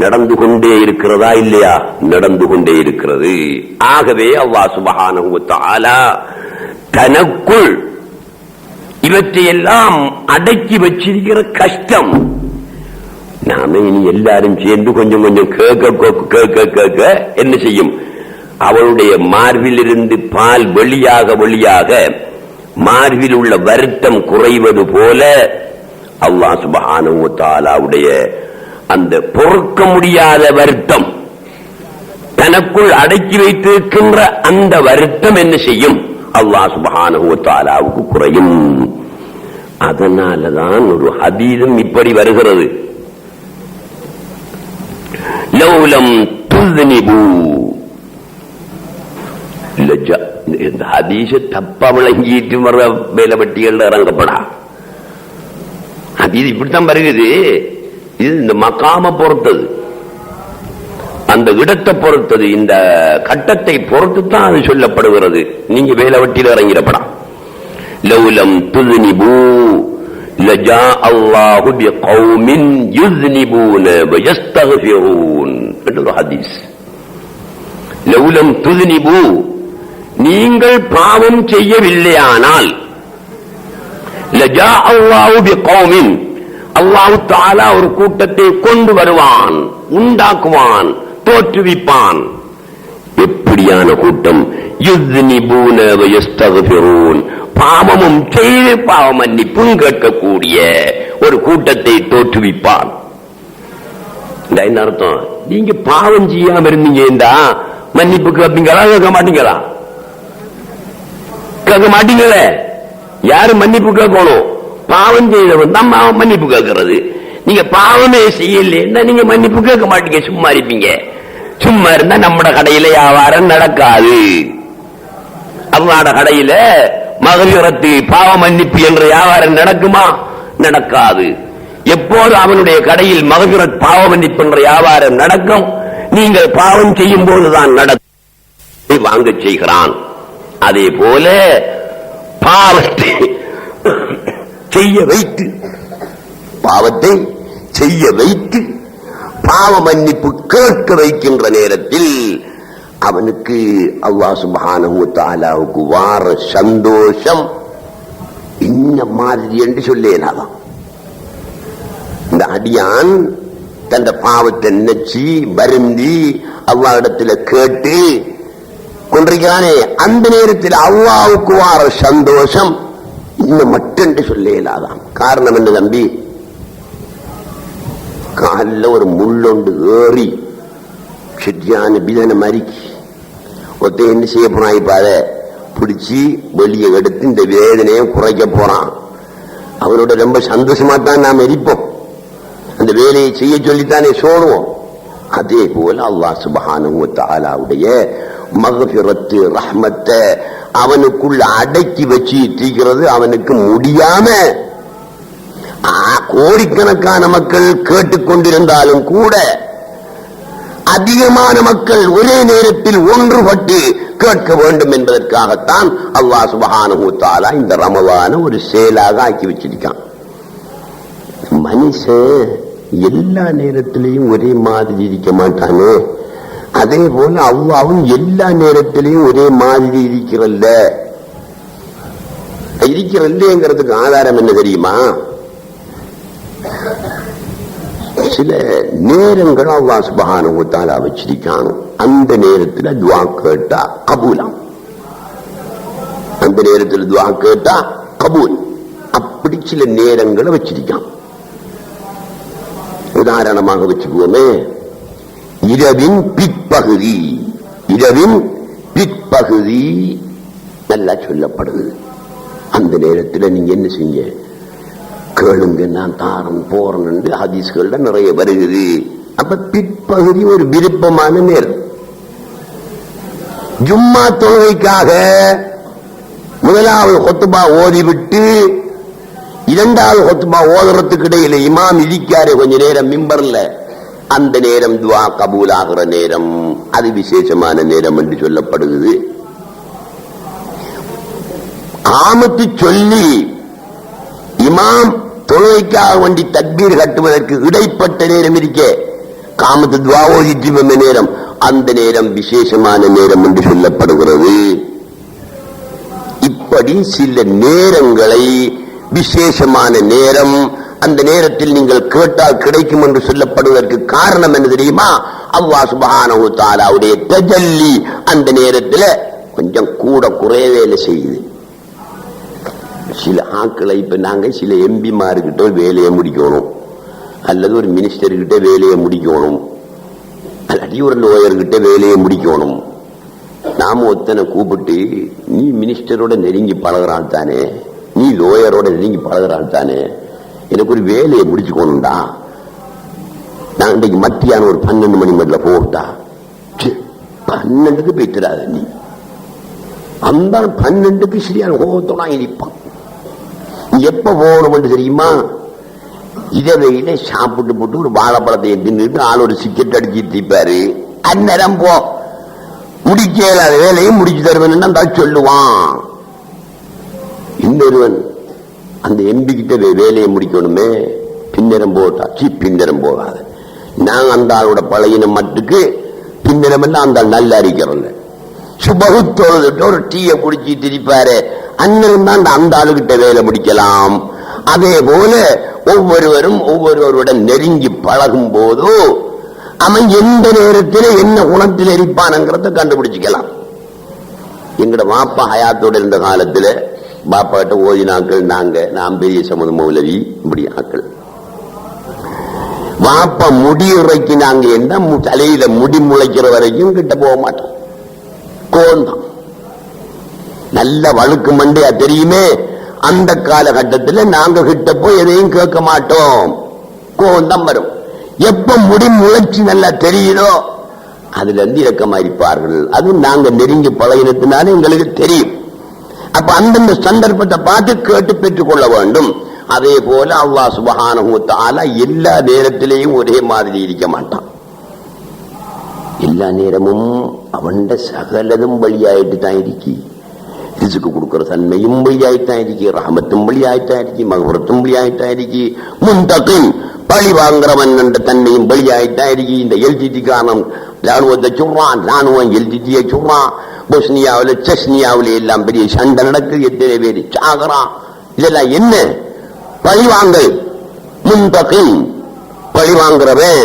நடந்து கொண்டே இருக்கிறதா இல்லையா? நடந்து கொண்டே இருக்கிறது. ஆகவே அல்லாஹ் சுப்ஹானஹு வ தஆலா தனக்குள் இவற்றையெல்லாம் அடக்கி வச்சிருக்கிற கஷ்டம். நாம இனி எல்லாரும் சேர்ந்து கொஞ்சம் கொஞ்சம் கேட்க என்ன செய்யும்? அவளுடைய மார்பில் இருந்து பால் வெளியாக வெளியாக மார்பில் உள்ள வருத்தம் குறைவது போல அல்லாஹ் சுப்ஹானஹு வ தஆலாவுடைய அந்த பொறுக்க முடியாத வருத்தம், தனக்குள் அடக்கி வைத்திருக்கின்ற அந்த வருத்தம் என்ன செய்யும்? அல்லாஹ் சுப்ஹானஹு வ தஆலாவுக்கு குறையும். அதனாலதான் ஒரு ஹதீஸும் இப்படி வருகிறது, லௌலம் துذنبு. இந்த ஹதீஸை தப்பா விளங்கிட்டு வர்ற வேலைவட்டிகள் இறங்கப்படா. ஹதீஸ் இப்படித்தான் வருகிறது. இது இந்த மகாம பொறுத்தது, அந்த இடத்தை பொறுத்தது, இந்த கட்டத்தை பொறுத்து தான் அது சொல்லப்படுகிறது. நீங்க வேலைவட்டியில் இறங்கிடப்படா. லௌலம் துذنبு லஜா அல்லாஹு பிகௌமின் யுذنبூன வயஸ்தக்ஃபிரூன் என்ற ஹதீஸ். லௌலம் துذنبு, நீங்கள் பாவம் செய்யவில்லையானால், லஜா அல்லாஹு பிகௌமின், அல்லாஹ் தஆலா ஒரு கூட்டத்தை கொண்டு வருவான், உண்டாக்குவான், தோற்றுவிப்பான். எப்படியான கூட்டம்? யுذنبூன வயஸ்தக்ஃபிரூன், பாவமும் செய்து பாவ மன்னிப்பும் கேட்கக்கூடிய ஒரு கூட்டத்தை தோற்றுவிப்பான். என்ன அர்த்தம்? நீங்க பாவம் செய்யாம இருந்தீங்க, மன்னிப்பு கேட்பீங்களா? கேட்க மாட்டீங்களா? கேட்க மாட்டீங்களே. யாரும் மன்னிப்பு கேட்கணும்? பாவம் செய்தவன் தான் மன்னிப்பு கேட்கறது. நீங்க பாவமே செய்யலன்னா நீங்க மன்னிப்பு கேட்க மாட்டீங்க, சும்மா இருப்பீங்க. சும்மா இருந்தா நம்ம கடையில வியாபாரம் நடக்காது. அவனோட கடையில மகரத்து பாவ மன்னிப்பு என்ற வியாபாரம் நடக்குமா? நடக்காது. எப்போது அவனுடைய கடையில் மகரத் பாவ மன்னிப்பு என்ற வியாபாரம் நடக்கும்? நீங்கள் பாவம் செய்யும் போதுதான் நடக்கும், வாங்க செய்கிறான். அதே போல பாவத்தை செய்ய வைத்து, பாவத்தை செய்ய வைத்து பாவ மன்னிப்பு கேட்க வைக்கின்ற நேரத்தில் அவனுக்கு அல்லாஹ் சுப்ஹானஹு வ தஆலாவுக்கு வார சந்தோஷம் இந்த மாதிரி என்று சொல்லேனாதான். இந்த அடியான் தந்த பாவத்தை நினைச்சு வருந்தி அல்லாஹ்விடத்தில் கேட்டு கொண்டிருக்கிறானே, அந்த நேரத்தில் அல்லாஹ்வுக்கு வார சந்தோஷம் இன்னும் மட்டும் சொல்லேனாதான். காரணம் என்ன தம்பி? காலில் ஒரு முள்ளொண்டு ஏறி சரியான பிதனை மறிக்கு ஒருத்த என்ன செய்ய போறான்? இப்ப அதை பிடிச்சி வெளியே எடுத்து இந்த வேதனையை குறைக்க போறான். அவனோட ரொம்ப சந்தோஷமா தான் நாம் இருப்போம், அந்த வேலையை செய்ய சொல்லித்தானே சோடுவோம். அதே போல அல்லாஹ் சுப்ஹானஹு வ தஆலாவுடைய மக்ஃபிரத்து ரஹ்மத்தை அவனுக்குள்ள அடக்கி வச்சு தீக்கிறது அவனுக்கு முடியாம கோடிக்கணக்கான மக்கள் கேட்டுக்கொண்டிருந்தாலும் கூட அதிகமான மக்கள் ஒரே நேரத்தில் ஒன்றுபட்டு கேட்க வேண்டும் என்பதற்காகத்தான் அல்லாஹ் சுப்ஹானஹு வ தஆலா இந்த ரமலான ஒரு செயலாக ஆக்கி வச்சிருக்கான். மனுஷன் எல்லா நேரத்திலையும் ஒரே மாதிரி இருக்க மாட்டானே, அதே போல அல்லாஹ்வும் எல்லா நேரத்திலையும் ஒரே மாதிரி இருக்கிறல்லங்கிறதுக்கு ஆதாரம் என்ன தெரியுமா? சில நேரங்கள் அல்லாஹ் சுப்ஹானஹு வ தஆலா வச்சிருக்கான். அந்த நேரத்தில் துஆ கேட்டா கபூலாம், அந்த நேரத்தில் துஆ கேட்டா கபூல். அப்படி சில நேரங்களை வச்சிருக்கான். உதாரணமாக வச்சுக்குவோமே, இரவின் பிற்பகுதி, இரவின் பிற்பகுதி நல்லா சொல்லப்படுது. அந்த நேரத்தில் நீங்க என்ன செய்ய? கேளுங்க, நான் தாரன் போறேன் என்று ஹதீஸ்கள்ல நிறைய வருகிறது. அப்ப பிற்பகுதி ஒரு விருப்பமான நேரம். ஜும்மா தொழுகைக்காக முதலாவது ஹுத்பா ஓதிவிட்டு இரண்டாவது ஹுத்பா ஓதுறதுக்கு இடையில இமாம் இடிக்காரே கொஞ்ச நேரம் மிம்பர்ல, அந்த நேரம் துஆ கபூல் ஆகிற நேரம், அது விசேஷமான நேரம் என்று சொல்லப்படுகிறது. ஆமத்து சொல்லி இமாம் தொழுகைக்காக வேண்டி தக்பீர் கட்டுவதற்கு இடைப்பட்ட நேரம் இருக்கே, காமத்து துவாவோதித்திவம நேரம், அந்த நேரம் விசேஷமான நேரம் என்று சொல்லப்படுகிறது. இப்படி சில நேரங்களை விசேஷமான நேரம், அந்த நேரத்தில் நீங்கள் கேட்டால் கிடைக்கும் என்று சொல்லப்படுவதற்கு காரணம் என்ன தெரியுமா? அல்லாஹ் சுப்ஹானஹு வ தஆலாவுடைய தஜல்லி அந்த நேரத்தில் கொஞ்சம் கூட குறைவேலை செய்யுது. சில ஆட்களை இப்ப நாங்க சில எம்பிமார்கிட்ட வேலையை முடிக்கணும், அல்லது ஒரு மினிஸ்டர்கிட்ட வேலையை முடிக்கணும், அல்லது ஒரு லோயர்கிட்ட வேலையை முடிக்கணும். நாம ஒத்தனை கூப்பிட்டு, நீ மினிஸ்டரோட நெருங்கி பழகிறாள் தானே, நீ லோயரோட நெருங்கி பழகிறாள் தானே, எனக்கு ஒரு வேலையை முடிச்சுக்கணும்டா, நான் இன்றைக்கு மத்தியான ஒரு 12 மணி மட்டும் போட்டா, 12க்கு போயிட்டுறாத நீ, அந்த 12க்கு சரியான கோபத்தோட இருப்பான். எப்ப போகணும் தெரியுமா? இரவையில சாப்பிட்டு போட்டு ஒரு வாழைப்பழத்தை தின்னுட்டு ஆள் ஒரு சிக்கெட் அடிச்சு தீப்பாரு, அந்நேரம் போ, முடிக்கல வேலையும் முடிச்சு தருவேன் தான் சொல்லுவான். இன்னொருவன் அந்த எம்பி கிட்ட வேலையை முடிக்கணுமே, பின்னரம் போட்டா, பின்னரம் போகாது, நாங்க அந்த ஆளோட பழையின மட்டுக்கு பின்னரம் எல்லாம் அந்த ஆள் நல்லா இருக்கிறோம். சுபகுத்தோடு ஒரு டீயை குடிச்சு திரிப்பாரு, அண்ணன் தான் அந்த ஆளுகிட்ட வேலை முடிக்கலாம். அதே போல ஒவ்வொருவரும் ஒவ்வொருவருடன் நெருங்கி பழகும் போது அவன் எந்த நேரத்தில் என்ன குணத்தில் இருப்பான்ங்கிறத கண்டுபிடிச்சிக்கலாம். எங்கட வாப்பா ஹயாத்தோடு இருந்த காலத்தில் பாப்பா கிட்ட ஓதினாக்கள் நாம் பெரிய சமூக மௌலவி இப்படி ஆக்கள். வாப்பா முடி உரைக்கினாங்க என்ன, தலையில முடி முளைக்கிற வரைக்கும் கிட்ட போக மாட்டோம், கோந்தான் நல்ல வழுக்கு மண்டையா தெரியுமே. அந்த காலகட்டத்தில் நாங்க கிட்ட போய் எதையும் கேட்க மாட்டோம், கோந்தம் வரும். எப்ப முடி முளைச்சி நல்லா தெரியுதோ அதுல இருந்து இறக்கமா இருப்பார்கள். அது நாங்க நெருங்கி பழகினத்தினால எங்களுக்கு தெரியும். அப்ப அந்தந்த சந்தர்ப்பத்தை பார்த்து கேட்டு பெற்றுக் கொள்ள வேண்டும். அதே போல அல்லாஹ் சுப்ஹானஹு வ தஆலா எல்லா நேரத்திலேயும் ஒரே மாதிரி இருக்க மாட்டான். எல்லா நேரமும் அவன் சகலதும் வழியாயிட்டு தான் இருக்கி, ரிஸ்க் கொடுக்கிற தன்மையும் வழியாயிட்டான் இருக்கி, ரஹமத்தும் வழியாயிட்டான் இருக்கி, மக்ஃபிரத்தும் வழியாயிட்டான் இருக்கி, முன்தகிம் பழி வாங்குறவன் என்ற தன்மையும் வழியாயிட்டான் இருக்கி. இந்த எல்டிடி காரணம் ராணுவத்தை சொல்றான், ராணுவம் எல்டிடியை சொல்றான். பொஸ்னியாவில் செஸ்னியாவில் எல்லாம் பெரிய சண்டை நடக்குது, எத்தனை பேர் சாகறான். இதெல்லாம் என்ன? பழிவாங்கல். முன்தகிம் பழி வாங்குறவன்,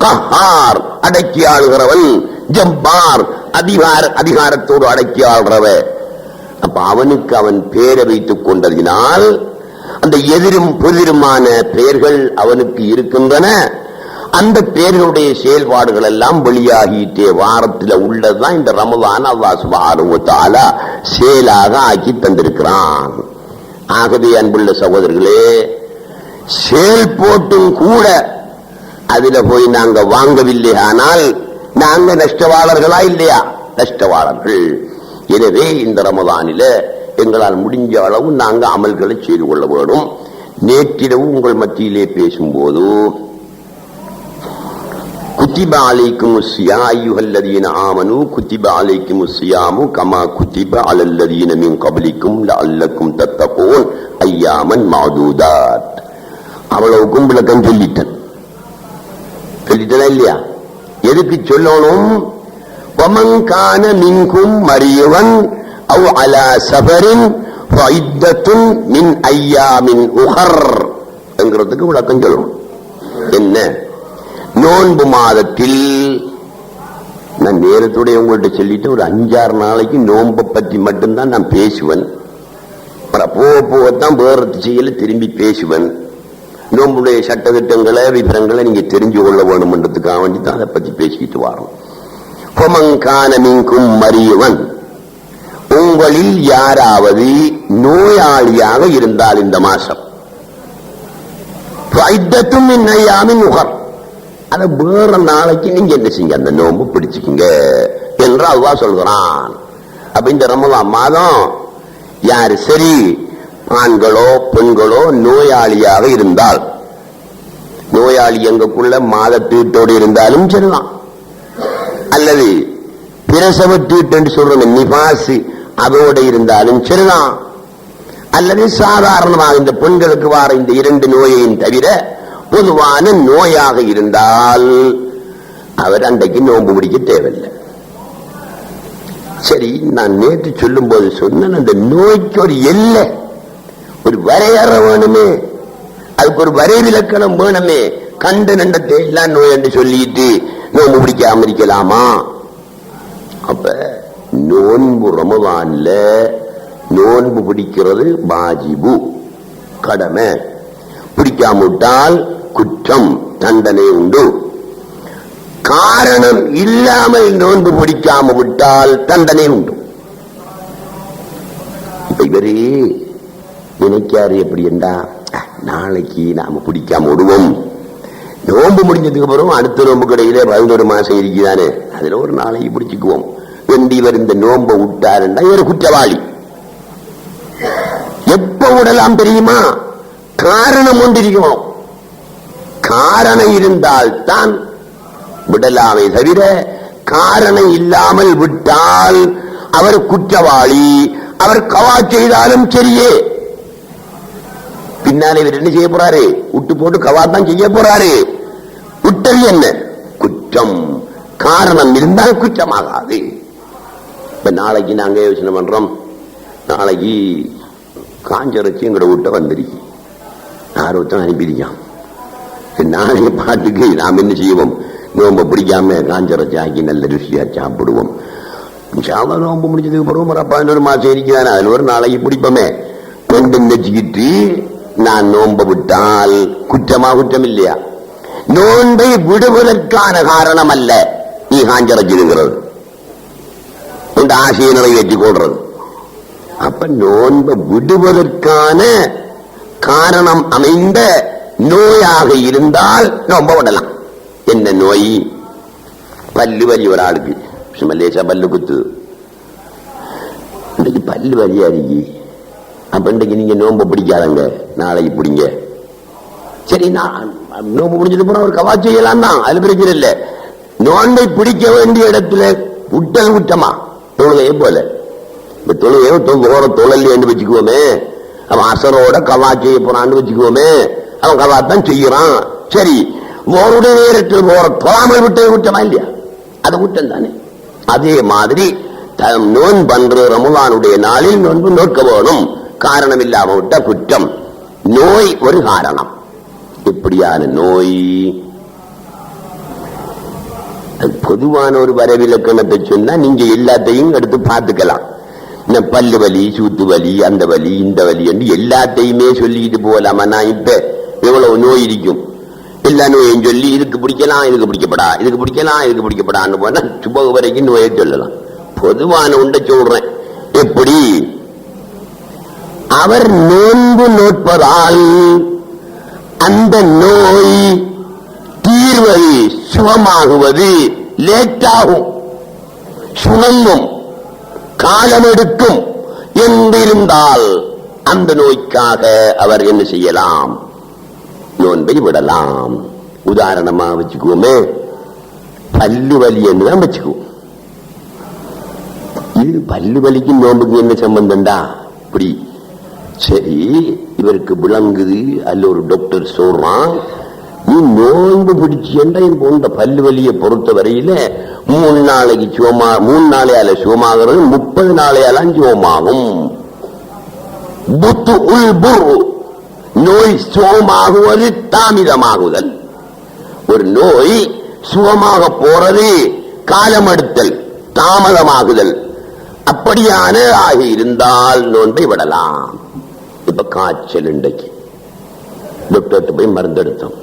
கஹார் அடக்கி ஆளுகிறவன், ஜப்பார் அதிகாரத்தோடு அடக்கி ஆள்றவன். அப்ப அவனுக்கு அவன் பேரை வைத்துக் கொண்டதினால் அந்த எதிரும் புதிருமான பெயர்கள் அவனுக்கு இருக்கின்றன. அந்த பெயர்களுடைய செயல்பாடுகள் எல்லாம் வெளியாகிட்டே வாரத்தில் உள்ளதுதான் இந்த ரமலான் அல்லாஹ் சுப்ஹானஹு வ தஆலா செயலாக ஆக்கி தந்திருக்கிறான். ஆகவே அன்புள்ள சகோதரர்களே, செயல் போட்டும் கூட அதுல போய் நாங்க வாங்கவில்லை, ஆனால் நாங்க நஷ்டவாளர்களா இல்லையா? நஷ்டவாளர்கள். எனவே இந்த ரமலானில எங்களால் முடிஞ்ச அளவு நாங்க அமல்களை செய்து கொள்ள வேண்டும். நேற்றிரவு உங்கள் மத்தியிலே பேசும்போது குத்திப அலைக்குமுஸ் ஸியாமு அய்யுஹல்லதீன ஆமனூ குத்திப அலைக்குமுஸ் ஸியாமு கமா குத்திப அலல்லதீன மின் கப்லிக்கும் லஅல்லக்கும் தத்தகூன் அய்யாமன் மஅதூதாத். அவ்வளவுக்கும் விளக்கம் சொல்லிட்டேன் இல்லையா? எதுக்கு சொல்லணும்? வமன் கான மின்கும் மரியவன் அவ் அலா சஃபரின் ஃபஇத்தத்துன் மின் அய்யாமின் உஹர் என்கிறதுக்கு விளக்கம் சொல்லணும். என்ன? நோன்பு மாதத்தில் நான் நேரத்தோட உங்கள்கிட்ட சொல்லிட்டு ஒரு 5-6 நாளைக்கு நோன்பை பற்றி மட்டும்தான் நான் பேசுவேன். போகத்தான் வேற திசையில திரும்பி பேசுவேன். நோம்புடைய சட்டத்திட்டங்களை விவரங்களை நீங்க தெரிஞ்சு கொள்ள வேண்டும்ன்றதுக்காக வேண்டி தான் அதை பத்தி பேசிக்கிட்டு வரோம். மரியவன், உங்களில் யாராவது நோயாளியாக இருந்தால் இந்த மாசம் அதை வேற நாளைக்கு நீங்க என்ன செய்யுங்க, அந்த நோம்பு பிடிச்சுக்குங்க என்று அல்லாஹ் சொல்கிறான். அப்ப இந்த ரமலான் மாதம் யாரு சரி ஆண்களோ பெண்களோ நோயாளியாக இருந்தால், நோயாளி எங்களுக்குள்ள மாத தீட்டோடு இருந்தாலும் சரிதான், அல்லது பிரசவ தீட்டு என்று சொல்றோம் நிபாசு அதோடு இருந்தாலும் சரிதான், அல்லது சாதாரணமாக இந்த பெண்களுக்கு வார இந்த 2 நோயையும் தவிர பொதுவான நோயாக இருந்தால் அவர் அன்றைக்கு நோன்பு பிடிக்க தேவையில்லை. சரி, நான் நேற்று சொல்லும் போது சொன்னேன், அந்த நோய்க்கு ஒரு எல்லை, ஒரு வரையறை வேணுமே, அதுக்கு ஒரு வரைவிலக்கணம் வேணுமே. கண்ட நண்டத்தை எல்லாம் நோய் என்று சொல்லிட்டு நோன்பு பிடிக்காம இருக்கலாமா? அப்ப நோன்பு ரமதான்ல நோன்பு பிடிக்கிறது வாஜிபு, கடமை. பிடிக்காம விட்டால் குற்றம், தண்டனை உண்டு. காரணம் இல்லாமல் நோன்பு பிடிக்காம விட்டால் தண்டனை உண்டு. இவரே நினைக்காரு எப்படி என்றா, நாளைக்கு நாம பிடிக்காம விடுவோம், நோன்பு முடிஞ்சதுக்கு அப்புறம் அடுத்த நோன்பு கடையில 11 மாசம் இருக்குதானே, அதுல ஒரு நாளைக்கு பிடிச்சுக்குவோம் என்று இவர் இந்த நோன்பை விட்டாருன்னா இவர் குற்றவாளி. எப்ப விடலாம் தெரியுமா? காரணம் ஒன்றிருக்கணும். காரணம் இருந்தால் தான் விடலாமே தவிர காரணம் இல்லாமல் விட்டால் அவர் குற்றவாளி. அவர் கவா செய்தாலும் சரியே, பின்னாலே இவர் என்ன செய்ய போறாரு? விட்டு போட்டு கவா தான் செய்ய போறாரு. விட்டது என்ன? குற்றம். காரணம் இருந்தால் குற்றமாகாது. இப்ப நாளைக்கு நாங்க யோசனை பண்றோம், நாளைக்கு காஞ்சரைச்சி எங்கட வீட்டை வந்துருக்கு, ஆர்வத்தம் அனுப்பியிருக்கான். நாளைய பாட்டுக்கு நாம் என்ன செய்வோம்? நோம்பு பிடிக்காம காஞ்சரைச்சி ஆக்கி நல்ல ருசியா சாப்பிடுவோம். நோம்பு முடிச்சதுக்கு பிறகு 11 மாசம் இருக்கிறானே, அதுல ஒரு நாளைக்கு பிடிப்போமே கொண்டு நெச்சுக்கிட்டு நான் நோன்பை விட்டால் குற்றமா? குற்றம் இல்லையா? நோன்பை விடுவதற்கான காரணம் அல்ல நீ காஞ்சரைச்சிருக்கிறது, உங்க ஆசையை நிறைவேற்றிக் கொள்றது. அப்ப நோன்பை விடுவதற்கான காரணம் அமைந்த நோயாக இருந்தால் நோன்ப விடலாம். என்ன நோய்? பல்லு வலி. ஒரு ஆளுக்கு சும்மா லேசா பல்லு குத்து, இன்னைக்கு பல்லு வலியா இருக்கு. அப்ப இன்றைக்கு நீங்க நோன்பு பிடிக்காதங்க, நாளைக்கு பிடிங்க. சரி, நான் நோன்பு பிடிச்சிட்டு போன ஒரு கவா செய்யலாம் தான், அது பிரச்சனை இல்லை. நோன்பை பிடிக்க வேண்டிய இடத்துல விட்டல் குற்றமா? தொழுகையை போல. இப்ப தொழுகையோ போற தொழல் என்று வச்சுக்குவோமே, அவன் அசரோட கவா செய்ய போறான்னு வச்சுக்குவோமே, அவன் கவா தான் செய்யறான். சரி, ஓருடைய நேரத்தில் போற தொழாமல் விட்டது குற்றமா இல்லையா? அது குற்றம் தானே. அதே மாதிரி நோன்பு பண்ற ரமலானுடைய நாளில் நோன்பு நோக்க வேணும். காரணம் இல்லாம விட்ட குற்றம். நோய் ஒரு காரணம். இப்படியான நோய் பொதுவான ஒரு வரவிலக்கணத்தை சொன்னா நீங்க எல்லாத்தையும் எடுத்து பார்த்துக்கலாம். பல்லு வலி, சூத்து வலி, அந்த வலி, இந்த வலி என்று எல்லாத்தையுமே சொல்லிட்டு போகலாமா? நான் இப்ப எவ்வளவு நோய் இருக்கும், எல்லா நோயையும் சொல்லி இதுக்கு பிடிக்கலாம், இதுக்கு பிடிக்கப்படா, இதுக்கு பிடிக்கலாம், இதுக்கு பிடிக்கப்படான்னு போனா சுப வரைக்கும் நோயை சொல்லலாம். பொதுவான உண்டை சொல்றேன். எப்படி? அவர் நோன்பு நோட்பதால் அந்த நோய் தீர்வது, சுகமாகுவது லேட்டாகும், சுணங்கும், காலம் எடுக்கும் என்றிருந்தால் அந்த நோய்க்காக அவர் என்ன செய்யலாம்? நோன்பை விடலாம். உதாரணமா வச்சுக்குவோமே, பல்லு வலி என்றுதான் வச்சுக்குவோம். இது பல்லு வலிக்கு நோன்புக்கு என்ன சம்பந்தம்டா? இப்படி சரி, இவருக்கு விளங்குது. அல்ல ஒரு டாக்டர் சொல்றான், நீ நோன்பு பிடிச்சேன்டா போன்ற பல்லு வலியை பொறுத்த வரையில 3 நாளைக்கு சுகமா, 3 நாளையால சுகமாகிறது, 30 நாளையாலாம் சுகமாகும். நோய் சுகமாகுவது தாமிதமாகுதல். ஒரு நோய் சுகமாக போறது காலம் எடுத்தல், தாமதமாகுதல். அப்படியான ஆகி இருந்தால் நோன்பை விடலாம். இப்ப காய்ச்சல், இன்றைக்கு டாக்டர் போய் மருந்து எடுத்தோம்.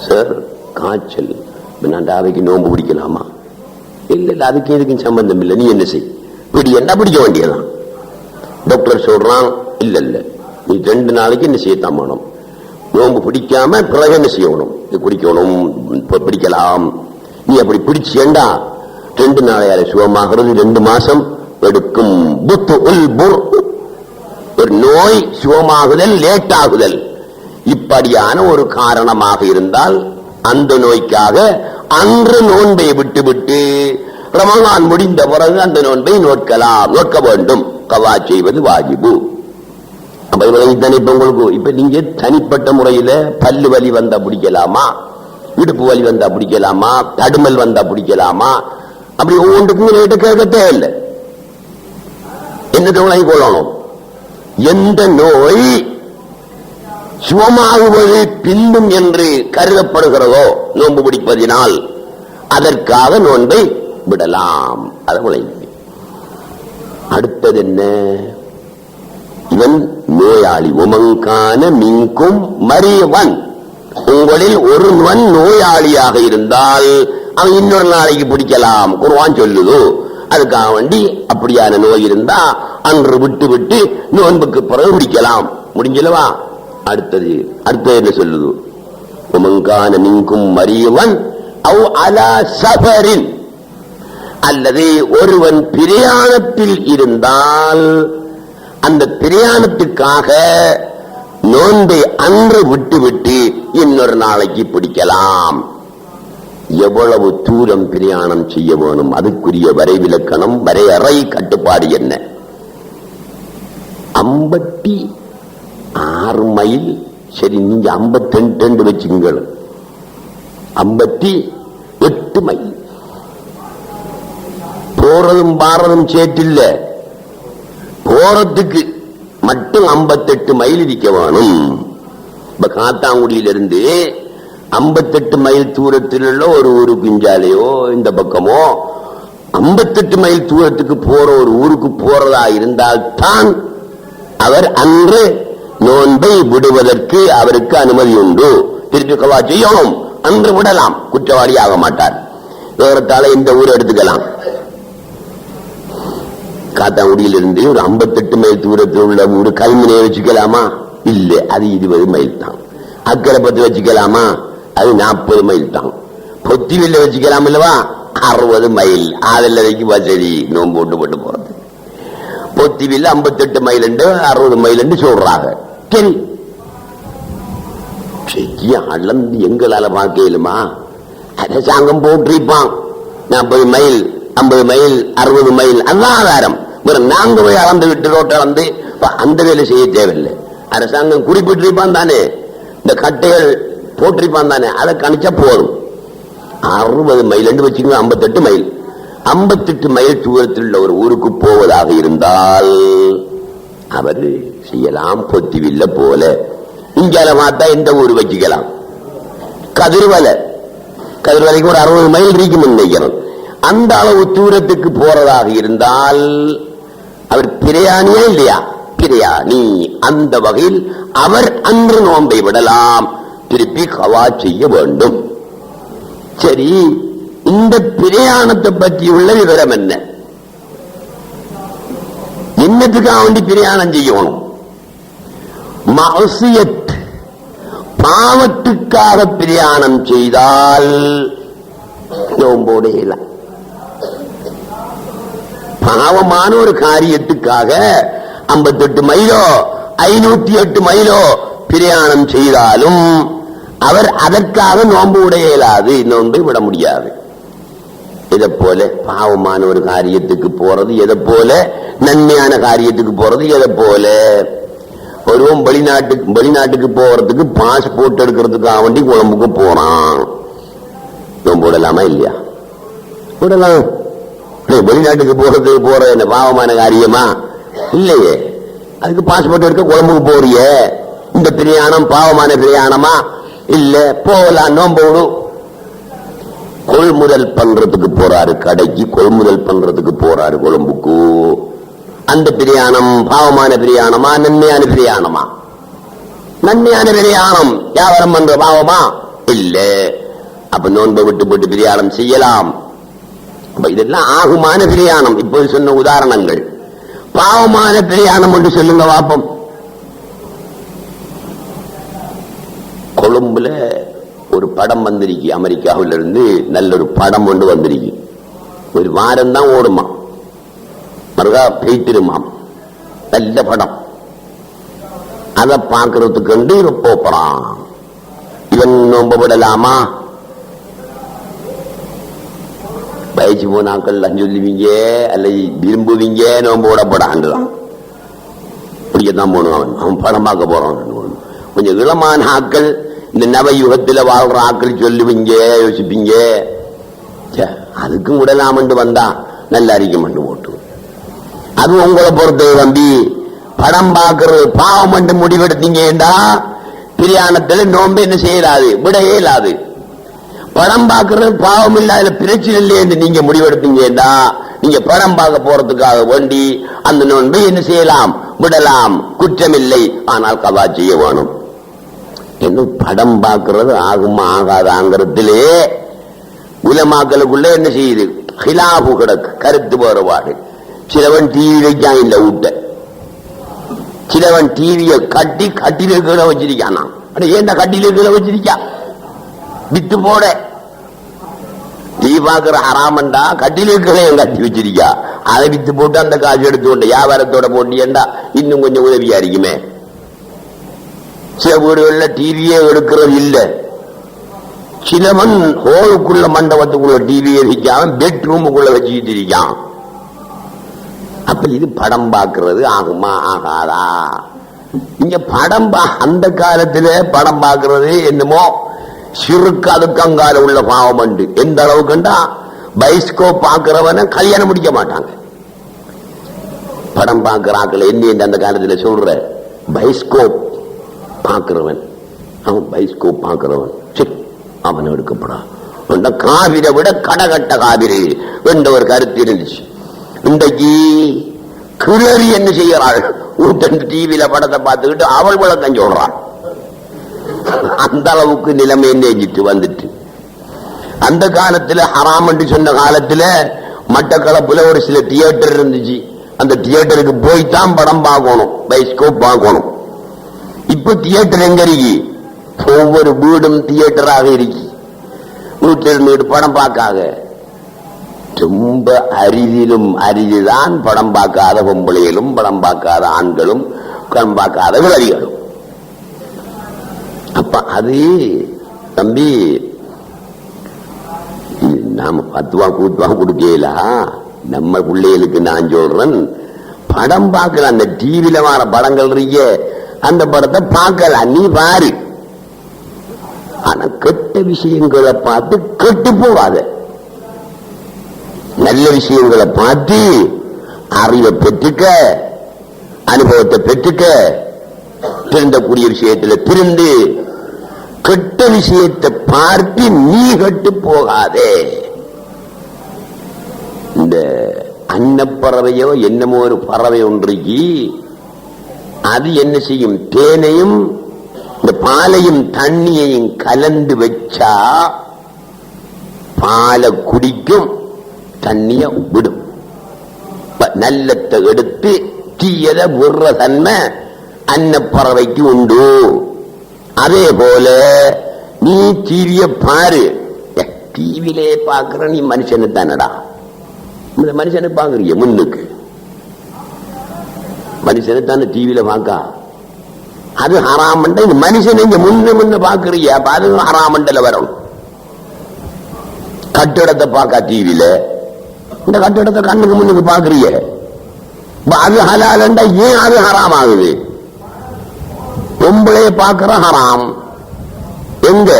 சார் காய்ச்சல், நான் அவைக்கு நோன்பு பிடிக்கலாமா? இல்ல, அதுக்கு எதுக்கும் சம்பந்தம் இல்லை, நீ என்ன செய், பிடி என்ன பிடிக்க வேண்டியதான். டாக்டர் சொல்றான், இல்ல இல்ல, நீ 2 நாளைக்கு என்ன செய்யத்தான் வேணும், நோன்பு பிடிக்காம பிறகு என்ன செய்யணும், குடிக்கணும், பிடிக்கலாம். நீ அப்படி பிடிச்சேண்டா 2 நாளையால சுகமாகிறது 2 மாசம் எடுக்கும். ஒரு நோய் சுகமாகுதல் லேட் ஆகுதல் இப்படியான ஒரு காரணமாக இருந்தால் அந்த நோய்க்காக அன்று நோன்பை விட்டுவிட்டு ரமலான் முடிந்த பிறகு அந்த நோன்பை நோக்கலாம், நோக்க வேண்டும். கவா செய்வது வாஜிபு. உங்களுக்கு இப்ப நீங்க தனிப்பட்ட முறையில பல்லு வலி வந்தா பிடிக்கலாமா? இடுப்பு வலி வந்தா பிடிக்கலாமா, தடுமல் வந்தா பிடிக்கலாமா, அப்படி ஒவ்வொன்றுக்கும் ரேட்டு கேட்க தேவையில்லை. என்ன விளங்கி கொள்ளணும், எந்த நோய் சுகமாகுவது பின்னும் என்று கருதப்படுகிறதோ நோன்பு பிடிப்பதினால் அதற்காக நோன்பை விடலாம். அதை விளங்கி. அடுத்தது என்ன, இவன் நோயாளி. உமங்கான மின்கும் மரியவன், உங்களில் ஒருவன் நோயாளியாக இருந்தால் அவன் இன்னொரு நாளைக்கு பிடிக்கலாம், குர்ஆன் சொல்லுது. அதுக்காக வேண்டி அப்படியான நோய் இருந்தா அன்று விட்டு விட்டு நோன்புக்கு பிறகு பிடிக்கலாம். முடிஞ்சலவா? அடுத்தது என்ன சொல்லுது, உமங்கான மின்கும் மரியவன் அவ் அலா சஃபரின், அல்லது ஒருவன் பிரயாணத்தில் இருந்தால் அந்த பிரயாணத்துக்காக நோன்பை அன்று விட்டுவிட்டு இன்னொரு நாளைக்கு பிடிக்கலாம். எவ்வளவு தூரம் பிரயாணம் செய்ய வேணும், அதுக்குரிய வரைவிலக்கணம், வரையறை, கட்டுப்பாடு என்ன? 56 மைல். சரி, நீங்க 52 வச்சுங்க, 58 மைல். போறதும் பாரதும் சேற்றில்ல, போறதுக்கு மட்டும் 58 மைல் இருக்க வேணும். இப்ப காத்தாங்குடியிலிருந்து 58 மைல் தூரத்தில் உள்ள ஒரு ஊரு பிஞ்சாலையோ இந்த பக்கமோ 58 மைல் தூரத்துக்கு போற ஒரு ஊருக்கு போறதா இருந்தால் தான் அவர் அன்று நோன்பை விடுவதற்கு அவருக்கு அனுமதி உண்டு. திருப்பி கவா செய்யணும், அன்று விடலாம், குற்றவாளி ஆக மாட்டார். வேறத்தால இந்த ஊரை எடுத்துக்கலாம். காத்தாங்குடியிலிருந்து ஒரு 58 மைல் தூரத்தில் உள்ள ஊரு கல்முனையை வச்சுக்கலாமா? இல்ல, அது 20 மைல் தான். அக்கறை பத்து வச்சுக்கலாமா? அது 40 மைல் தான். பொத்திவில்ல வச்சுக்கலாம் இல்லவா? 60 மைல். ஆதல்லைக்கு வசதி நோன்பு போட்டு போட்டு போறது. பொத்திவில்ல 58 மைல் 60 மைல் சொல்றாங்க. சரி, அளந்து எங்களால பார்க்கலுமா? அரசாங்கம் போட்டிருப்பான் 40 மைல் 50 மைல் 60 மைல், அதான் ஆதாரம். நாங்க போய் அளந்து விட்டு ரோட்டை அளந்து அந்த வேலை செய்ய தேவையில்லை. அரசாங்கம் குறிப்பிட்டிருப்பான் தானே, இந்த கட்டைகள் போட்டிருப்பான் தானே, அதை கணிச்சா போதும். 60 மைல் வச்சுக்கோங்க, 58 மைல். 58 மைல் தூரத்தில் உள்ள ஒரு ஊருக்கு போவதாக இருந்தால் அவர் செய்யலாம். பொத்திவில்ல போல இங்கால மாத்தா எந்த ஊர் வச்சுக்கலாம்? கதிர்வலைக்கு ஒரு 60 மைல் இருக்கும் நினைக்கிறோம். அந்த அளவு தூரத்துக்கு போறதாக இருந்தால் அவர் பிரயாணியா இல்லையா? பிரயாணி. அந்த வகையில் அவர் அன்று நோன்பை விடலாம், திருப்பி கவா செய்ய வேண்டும். சரி, இந்த பிரயாணத்தை பற்றியுள்ள விவரம் என்ன? என்னத்துக்காக வேண்டி பிரயாணம் செய்யணும்? மஅசியத், பாவத்துக்காக பிரயாணம் செய்தால் நோம்போடு இல்லை. பாவமான ஒரு காரியத்துக்காக 58 மைலோ 508 மைலோ பிரயாணம் செய்தாலும் அவர் அதற்காக நோன்பு உடைய இயலாது, நோன்பை விட முடியாது. இதை போல பாவமான ஒரு காரியத்துக்கு போறது எதை போல, நன்மையான காரியத்துக்கு போறது எதை போல. ஒருவன் வெளிநாட்டுக்கு போறதுக்கு பாஸ்போர்ட் எடுக்கிறதுக்காக வேண்டி கொழும்புக்கு போறான், நோன்பு விடலாமா இல்லையா? விடலாம். வெளிநாட்டுக்கு போற என்ன பாவமான காரியமா? இல்லையே. அதுக்கு பாஸ்போர்ட் எடுக்க கொழும்புக்கு போறிய, இந்த பிரயாணம் பாவமான பிரயாணமா? இல்ல, போகலாம், நோன்பு விடும். கொள்முதல் பண்றதுக்கு போறாரு, கடைக்கு கொள்முதல் பண்றதுக்கு போறாரு கொழும்புக்கு. அந்த பிரயாணம் பாவமான பிரயாணமா நன்மையான பிரயாணமா? நன்மையான பிரயாணம். வியாபாரம் பண்ற பாவமா? இல்ல. அப்ப நோன்பை விட்டு போட்டு பிரயாணம் செய்யலாம். இதெல்லாம் ஆகுமான பிரயாணம். இப்போது சொன்ன உதாரணங்கள். பாவமான பிரயாணம் என்று சொல்லுங்க பாப்போம். கொழும்புல ஒரு படம் வந்திருக்கு, அமெரிக்காவில் இருந்து நல்ல ஒரு படம் ஒன்று வந்திருக்கு. ஒரு வாரம் தான் ஓடுமா, மறுகா பெய்திருமாம். நல்ல படம். அதை பார்க்கறதுக்கு இவன் போறான். இவன் நோன்பு விடலாமா? பயிற்சி போனாக்கள் சொல்லுவீங்க அல்லது விரும்புவீங்க நோன்பு விடப்படான்லாம். இப்படியத்தான் போனவன். அவன் படம் பார்க்க போறான். கொஞ்சம் இளமான ஆக்கள் இந்த நவயுகத்தில் வாழ்ற ஆக்கள் சொல்லுவீங்க, யோசிப்பீங்க, அதுக்கும் விடலாமண்டு வந்தா நல்லா அறிக்கை போட்டு. அது உங்களை பொறுத்தது தம்பி. படம் பார்க்கறது பாவம் என்று முடிவெடுத்தீங்கடா பிரியாணத்தில் நோம்பு என்ன செய்யலாது, விடையே இல்லாது. படம் பார்க்கறது பாவம் இல்லாத பிரச்சனை இல்லை என்று நீங்க முடிவெடுத்தீங்கடா நீங்க படம் பார்க்க போறதுக்காக வேண்டி அந்த நோன்பை என்ன செய்யலாம், விடலாம், குற்றமில்லை. ஆனால் கவா செய்ய வேணும். இன்னும் படம் பார்க்கறது ஆகுமா ஆகாதாங்கிறதுலே உலமாக்களுக்குள்ள என்ன செய்யுது, ஹிலாபு கிடக்கு, கருத்து வேறுபாடு. சிலவன் டிவி வைக்கான் இல்ல ஊட்ட, சிலவன் டிவியை கட்டி கட்டில கீழே வச்சிருக்கான். ஏன் கட்டில கீழே வச்சிருக்கா, வித்து போட. டிவி பார்க்கிற ஹராமண்டா கட்டில கீழே கட்டி வச்சிருக்கா, அதை வித்து போட்டு அந்த காசு எடுத்து கொண்ட வியாபாரத்தோட போட்டியண்டா இன்னும் கொஞ்சம் உதவியா இருக்குமே. சில வீடுகள்ல டிவியே எடுக்கிறது இல்ல. சிலவன் ஹோலுக்குள்ள மண்டபத்துக்குள்ள டிவியை வைக்காம பெட்ரூமுக்குள்ள வச்சுக்கிட்டு இருக்கான். அப்ப இது படம் பார்க்கிறது ஆகுமா ஆகாதா? இங்க படம் அந்த காலத்துல படம் பார்க்கிறது என்னமோ சிறுக்கு அதுக்கங்கால உள்ள பாவம் உண்டு. எந்த அளவுக்குண்டா பைஸ்கோப் பார்க்கிறவன கல்யாணம் முடிக்க மாட்டாங்க. படம் பார்க்கிறாக்கள் என்ன அந்த காலத்துல சொல்ற, பைஸ்கோப் பார்க்கிறவன், அவன் பைஸ்கோப் பார்க்கிறவன் சரி அவன் எடுக்கப்படா. காவிரை விட கடகட்ட காவிரி என்ற ஒரு கருத்து இருந்துச்சு. இன்றைக்கு கிளறி என்ன செய்யறாள், டிவியில படத்தை பார்த்துக்கிட்டு அவள் விளக்கம் சொல்றாள். அந்த அளவுக்கு நிலைமை நெஞ்சிட்டு வந்துட்டு. அந்த காலத்துல ஹராம் என்று சொன்ன காலத்துல மட்டக்களப்புல ஒரு சில தியேட்டர் இருந்துச்சு. அந்த தியேட்டருக்கு போய்தான் படம் பார்க்கணும், பைஸ்கோப் பார்க்கணும். இப்ப தியேட்டர் எங்க இருக்கு, ஒவ்வொரு வீடும் தியேட்டராக இருக்கு. வீட்டில் இருந்து படம் பார்க்காக ரொம்ப அரிதிலும் அரிதுதான் படம் பார்க்காத பொம்பளைகளும் படம் பார்க்காத ஆண்களும் படம் பார்க்காத விளவிகளும். அப்ப அது தம்பி நாம 10 ரூபா கூத்துவா கொடுக்கல. நம்ம பிள்ளைகளுக்கு நான் சொல்றேன், படம் பார்க்கலாம். அந்த டிவியில வர படங்கள் இருக்க அந்த படத்தை பார்க்கலாம், நீ பாரு. ஆனா கெட்ட விஷயங்களை பார்த்து கெட்டு போகாத, நல்ல விஷயங்களை பார்த்து அறிவை பெற்றுக்க, அனுபவத்தை பெற்றுக்க, திருந்தக்கூடிய விஷயத்துல திருந்து, கெட்ட விஷயத்தை பார்த்து நீ கெட்டு போகாதே. இந்த அன்னப்பறவையோ என்னமோ ஒரு பறவை ஒன்றைக்கு அது என்ன செய்யும், தேனையும் இந்த பாலையும் தண்ணியையும் கலந்து வச்சா பாலை குடிக்கும், தண்ணிய விடும். நல்லத்தை எடுத்து தீயதை விடுற தன்மை அன்னப்பறவைக்கு உண்டு. அதே போல நீ டிவிய பாரு, டிவிலே பாக்குற நீ மனுஷனு தானடா, மனுஷனை பாக்குறீங்க முன்னுக்கு, மனுஷனை தானே டிவியில பாக்கா. அது ஹராமண்ட மனுஷன் இங்க முன்ன பாக்குறீங்க, அது ஹராமண்டல வரணும். கட்டிடத்தை பாக்கா டிவியில, இந்த கட்டிடத்தை கண்ணுக்கு முன்னுக்கு பாக்குறீங்க, அது ஹலாலண்டா ஏன் அது ஹராம் ஆகுது? பொம்பளைய பாக்குற ஹராம் எங்க,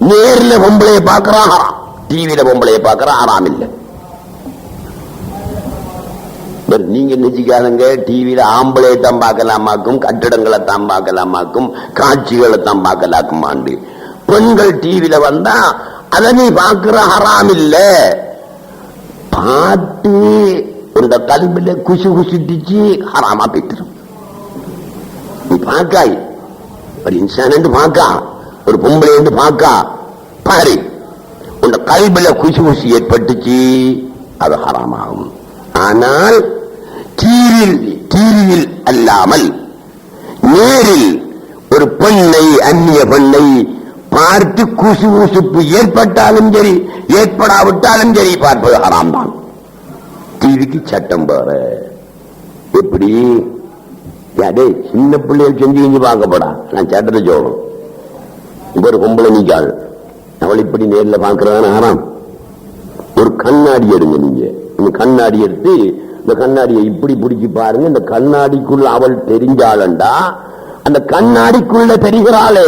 நேரில் பொம்பளைய பாக்குற ஹராம், டிவியில பொம்பளைய பாக்குற ஹராம் இல்ல. நீங்க நினைச்சுக்காதங்க டிவியில ஆம்பளையை தான் பார்க்கலாமாக்கும், கட்டிடங்களை தான் பார்க்கலாமாக்கும், காட்சிகளை தான் பார்க்கலாக்குமாண்டு. பெண்கள் டிவியில வந்தா அதை நீ பார்க்கிற ஹராம் இல்ல. பார்த்து இந்த கல்வில குசு குசுட்டிச்சு ஹராமா போயிட்டு நீ பார்க்காய். ஒரு இன்சான் பார்க்கா, ஒரு பொம்பளை பார்க்கா பாரு, உன் கல்வில குசு குசு ஏற்பட்டுச்சு, அது ஹராமாகும். ஆனால் டிவியில் அல்லாமல் நேரில் ஒரு பெண்ணை, அந்நிய பெண்ணை பார்த்து குசு குசுப்பு ஏற்பட்டாலும் சரி ஏற்படாவிட்டாலும் சரி பார்ப்பது ஹராம் தான். டிவிக்கு சட்டம் பார எப்படி சின்ன பிள்ளைகள் செஞ்சு பார்க்கப்படா, நான் சட்டத்தை சொல்லணும். இப்ப ஒரு பொம்பளை நீக்காள், அவள் இப்படி நேரில் பார்க்கிறதான ஹராம். ஒரு கண்ணாடி எடுங்க, நீங்க கண்ணாடி எடுத்து இந்த கண்ணாடியை இப்படி பிடிச்சி பாருங்க, இந்த கண்ணாடிக்குள்ள அவள் தெரிஞ்சாளண்டா, அந்த கண்ணாடிக்குள்ள தெரிகிறாளே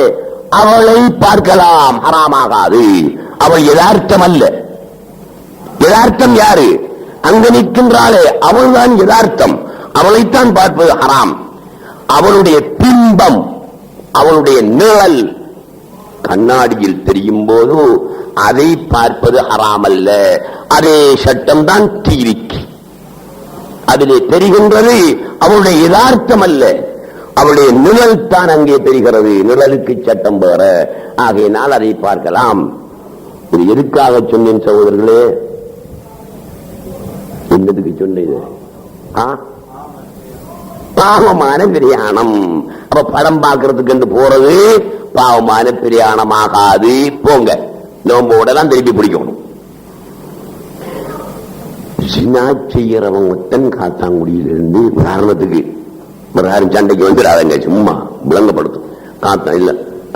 அவளை பார்க்கலாம், ஹராமாகாது. அவள் யதார்த்தம் அல்ல. யதார்த்தம் யாரு? அங்க நிற்கின்றாளே அவள்தான் யதார்த்தம். அவளைத்தான் பார்ப்பது ஹராம். அவளுடைய பிம்பம், அவளுடைய நிழல் கண்ணாடியில் தெரியும் போது அதை பார்ப்பது ஹராம் அல்ல. அதே சட்டம் தான் டிவிக்கு. அதிலே தெரிகின்றது அவளுடைய யதார்த்தம் அல்ல, அவளுடைய நிழல் தான் அங்கே தெரிகிறது. நிழலுக்கு சட்டம் வேற. ஆகையினால் அதை பார்க்கலாம். இது எதுக்காக சொன்னேன் சகோதரர்களே? என்னதுக்கு சொன்னது? பாவமான பிரயாணம். அப்ப படம் பார்க்கறதுக்கு என்று போறது பாவமான பிரயாணமாகாது. போங்க, நோம்போட தான் திருப்பி பிடிக்கணும். சினா செய்யறவன் ஒத்தன் காத்தாங்குடியிலிருந்து உதாரணத்துக்கு சண்டைக்கு வந்துடாதங்க, சும்மா விளங்கப்படுத்தும்.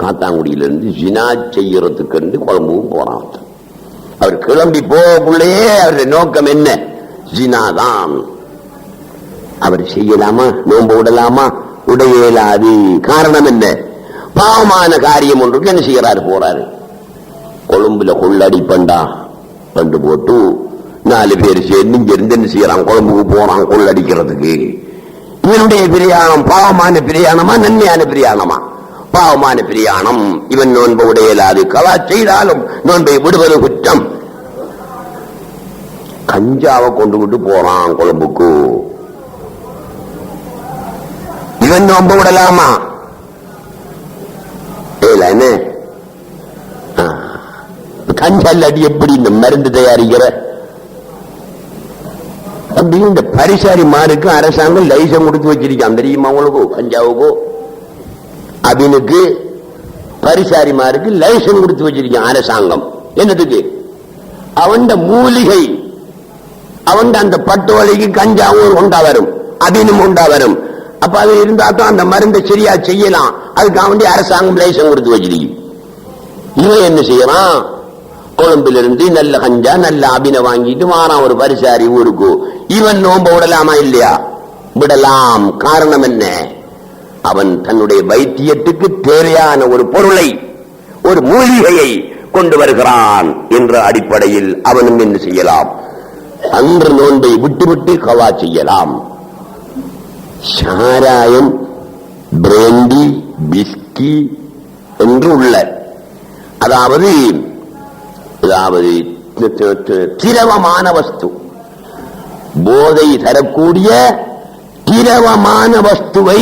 காத்தாங்குடியிலிருந்து சினா செய்யறதுக்கு குழம்பும் போறான். அவர் கிளம்பி போகக்குள்ளேயே அவருடைய நோக்கம் என்ன? ஜினாதான். அவர் செய்யலாமா? நோன்பு விடலாமா? உடையலாது. காரணம் என்ன? பாவமான காரியம் ஒன்றுக்கு என்ன செய்யறாரு? போறாரு. கொழும்புல கொள்ளடி பண்டா பண்டு போட்டு 4 பேர் சேர்ந்து இங்க இருந்து என்ன செய்யறான்? கொழும்புக்கு போறான் கொள்ளடிக்கிறதுக்கு. இவனுடைய பிரயாணம் பாவமான பிரயாணமா நன்மையான பிரயாணமா? பாவமான பிரயாணம். இவன் நோன்பு உடையலாது. கலா செய்தாலும் நோன்பை விடுவது குற்றம். கஞ்சாவை கொண்டு விட்டு போறான் கொழும்புக்கு. இவன் நோன்பு விடலாமா? என்ன கஞ்சால் அடி எப்படி இந்த மருந்து தயாரிக்கிற? அப்படின்னு இந்த பரிசாரி மாருக்கு அரசாங்கம் லைசன்ஸ் கொடுத்து வச்சிருக்கான் தெரியுமா உங்களுக்கு? கஞ்சாவுக்கோ அவனுக்கு பரிசாரி மாருக்கு லைசன்ஸ் கொடுத்து வச்சிருக்கான் அரசாங்கம். என்னதுக்கு? அவன் மூலிகை, அவன் அந்த பட்டு வலிக்கு கஞ்சாவும் உண்டா வரும், அபினும் உண்டா வரும். அப்ப அது இருந்தா தான் அந்த மருந்தை சரியா செய்யலாம். அதுக்காக வேண்டிய அரசாங்கம் லைசன்ஸ் கொடுத்து வச்சிருக்கு. இவன் என்ன செய்யறான்? கொழும்பிலிருந்து நல்ல கஞ்சா நல்ல அபினை வாங்கிட்டு மாறான் ஒரு பரிசாரி ஊருக்கு. இவன் நோன்பு விடலாமா இல்லையா? விடலாம். காரணம் என்ன? அவன் தன்னுடைய வைத்தியத்துக்கு தேவையான ஒரு பொருளை, ஒரு மூலிகையை கொண்டு வருகிறான் என்ற அடிப்படையில் அவனும் என்ன செய்யலாம்? அன்று நோன்பை விட்டுவிட்டு கவா செய்யலாம். சாராயம், பிராண்டி, பிஸ்கி என்று உள்ள அதாவது திரவமான வஸ்து, போதை தரக்கூடிய திரவமான வஸ்துவை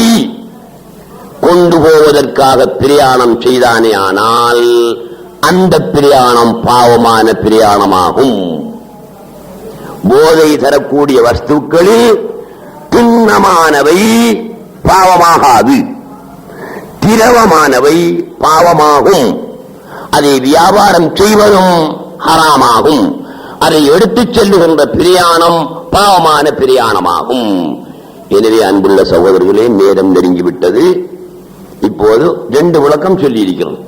கொண்டு போவதற்காக பிரயாணம் செய்தானே ஆனால் அந்த பிரயாணம் பாவமான பிரயாணமாகும். போதை தரக்கூடிய வஸ்துக்களில் திண்ணமானவை பாவமாகாது, திரவமானவை பாவமாகும். அதை வியாபாரம் செய்வதும் ஹராமாகும். அதை எடுத்துச் செல்லுகின்ற பிரயாணம் பாவமான பிரயாணமாகும். எனவே அன்புள்ள சகோதரர்களே, நேரம் நெருங்கிவிட்டது. இப்போது 2 விளக்கம் சொல்லி இருக்கிறோம்.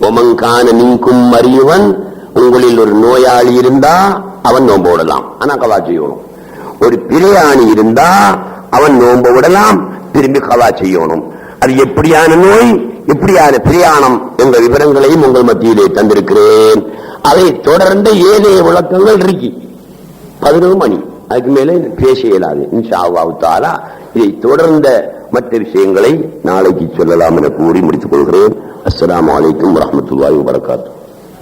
ஒமங்கான நீக்கும் அறிவன், உங்களில் ஒரு நோயாளி இருந்தா அவன் நோன்பு விடலாம், ஆனா கவா செய்யணும். ஒரு பிரயாணி இருந்தா அவன் நோன்பு விடலாம், திரும்பி கவா செய்யணும். அது எப்படியான நோய், எப்படியான பிரயாணம் என்ற விவரங்களையும் உங்கள் மத்தியிலே தந்திருக்கிறேன். அதை தொடர்ந்து ஏனைய விளக்கங்கள் இருக்கு. 11 மணி, அதுக்கு மேலே பேச இயலாது. இன்ஷா அல்லாஹ் தஆலா இதை தொடர்ந்த மற்ற விஷயங்களை நாளைக்கு சொல்லலாம் என கூறி முடித்துக் கொள்கிறேன். அஸ்ஸலாமு அலைக்கும் வரஹ்மத்துல்லாஹி வபரகாத்துஹு.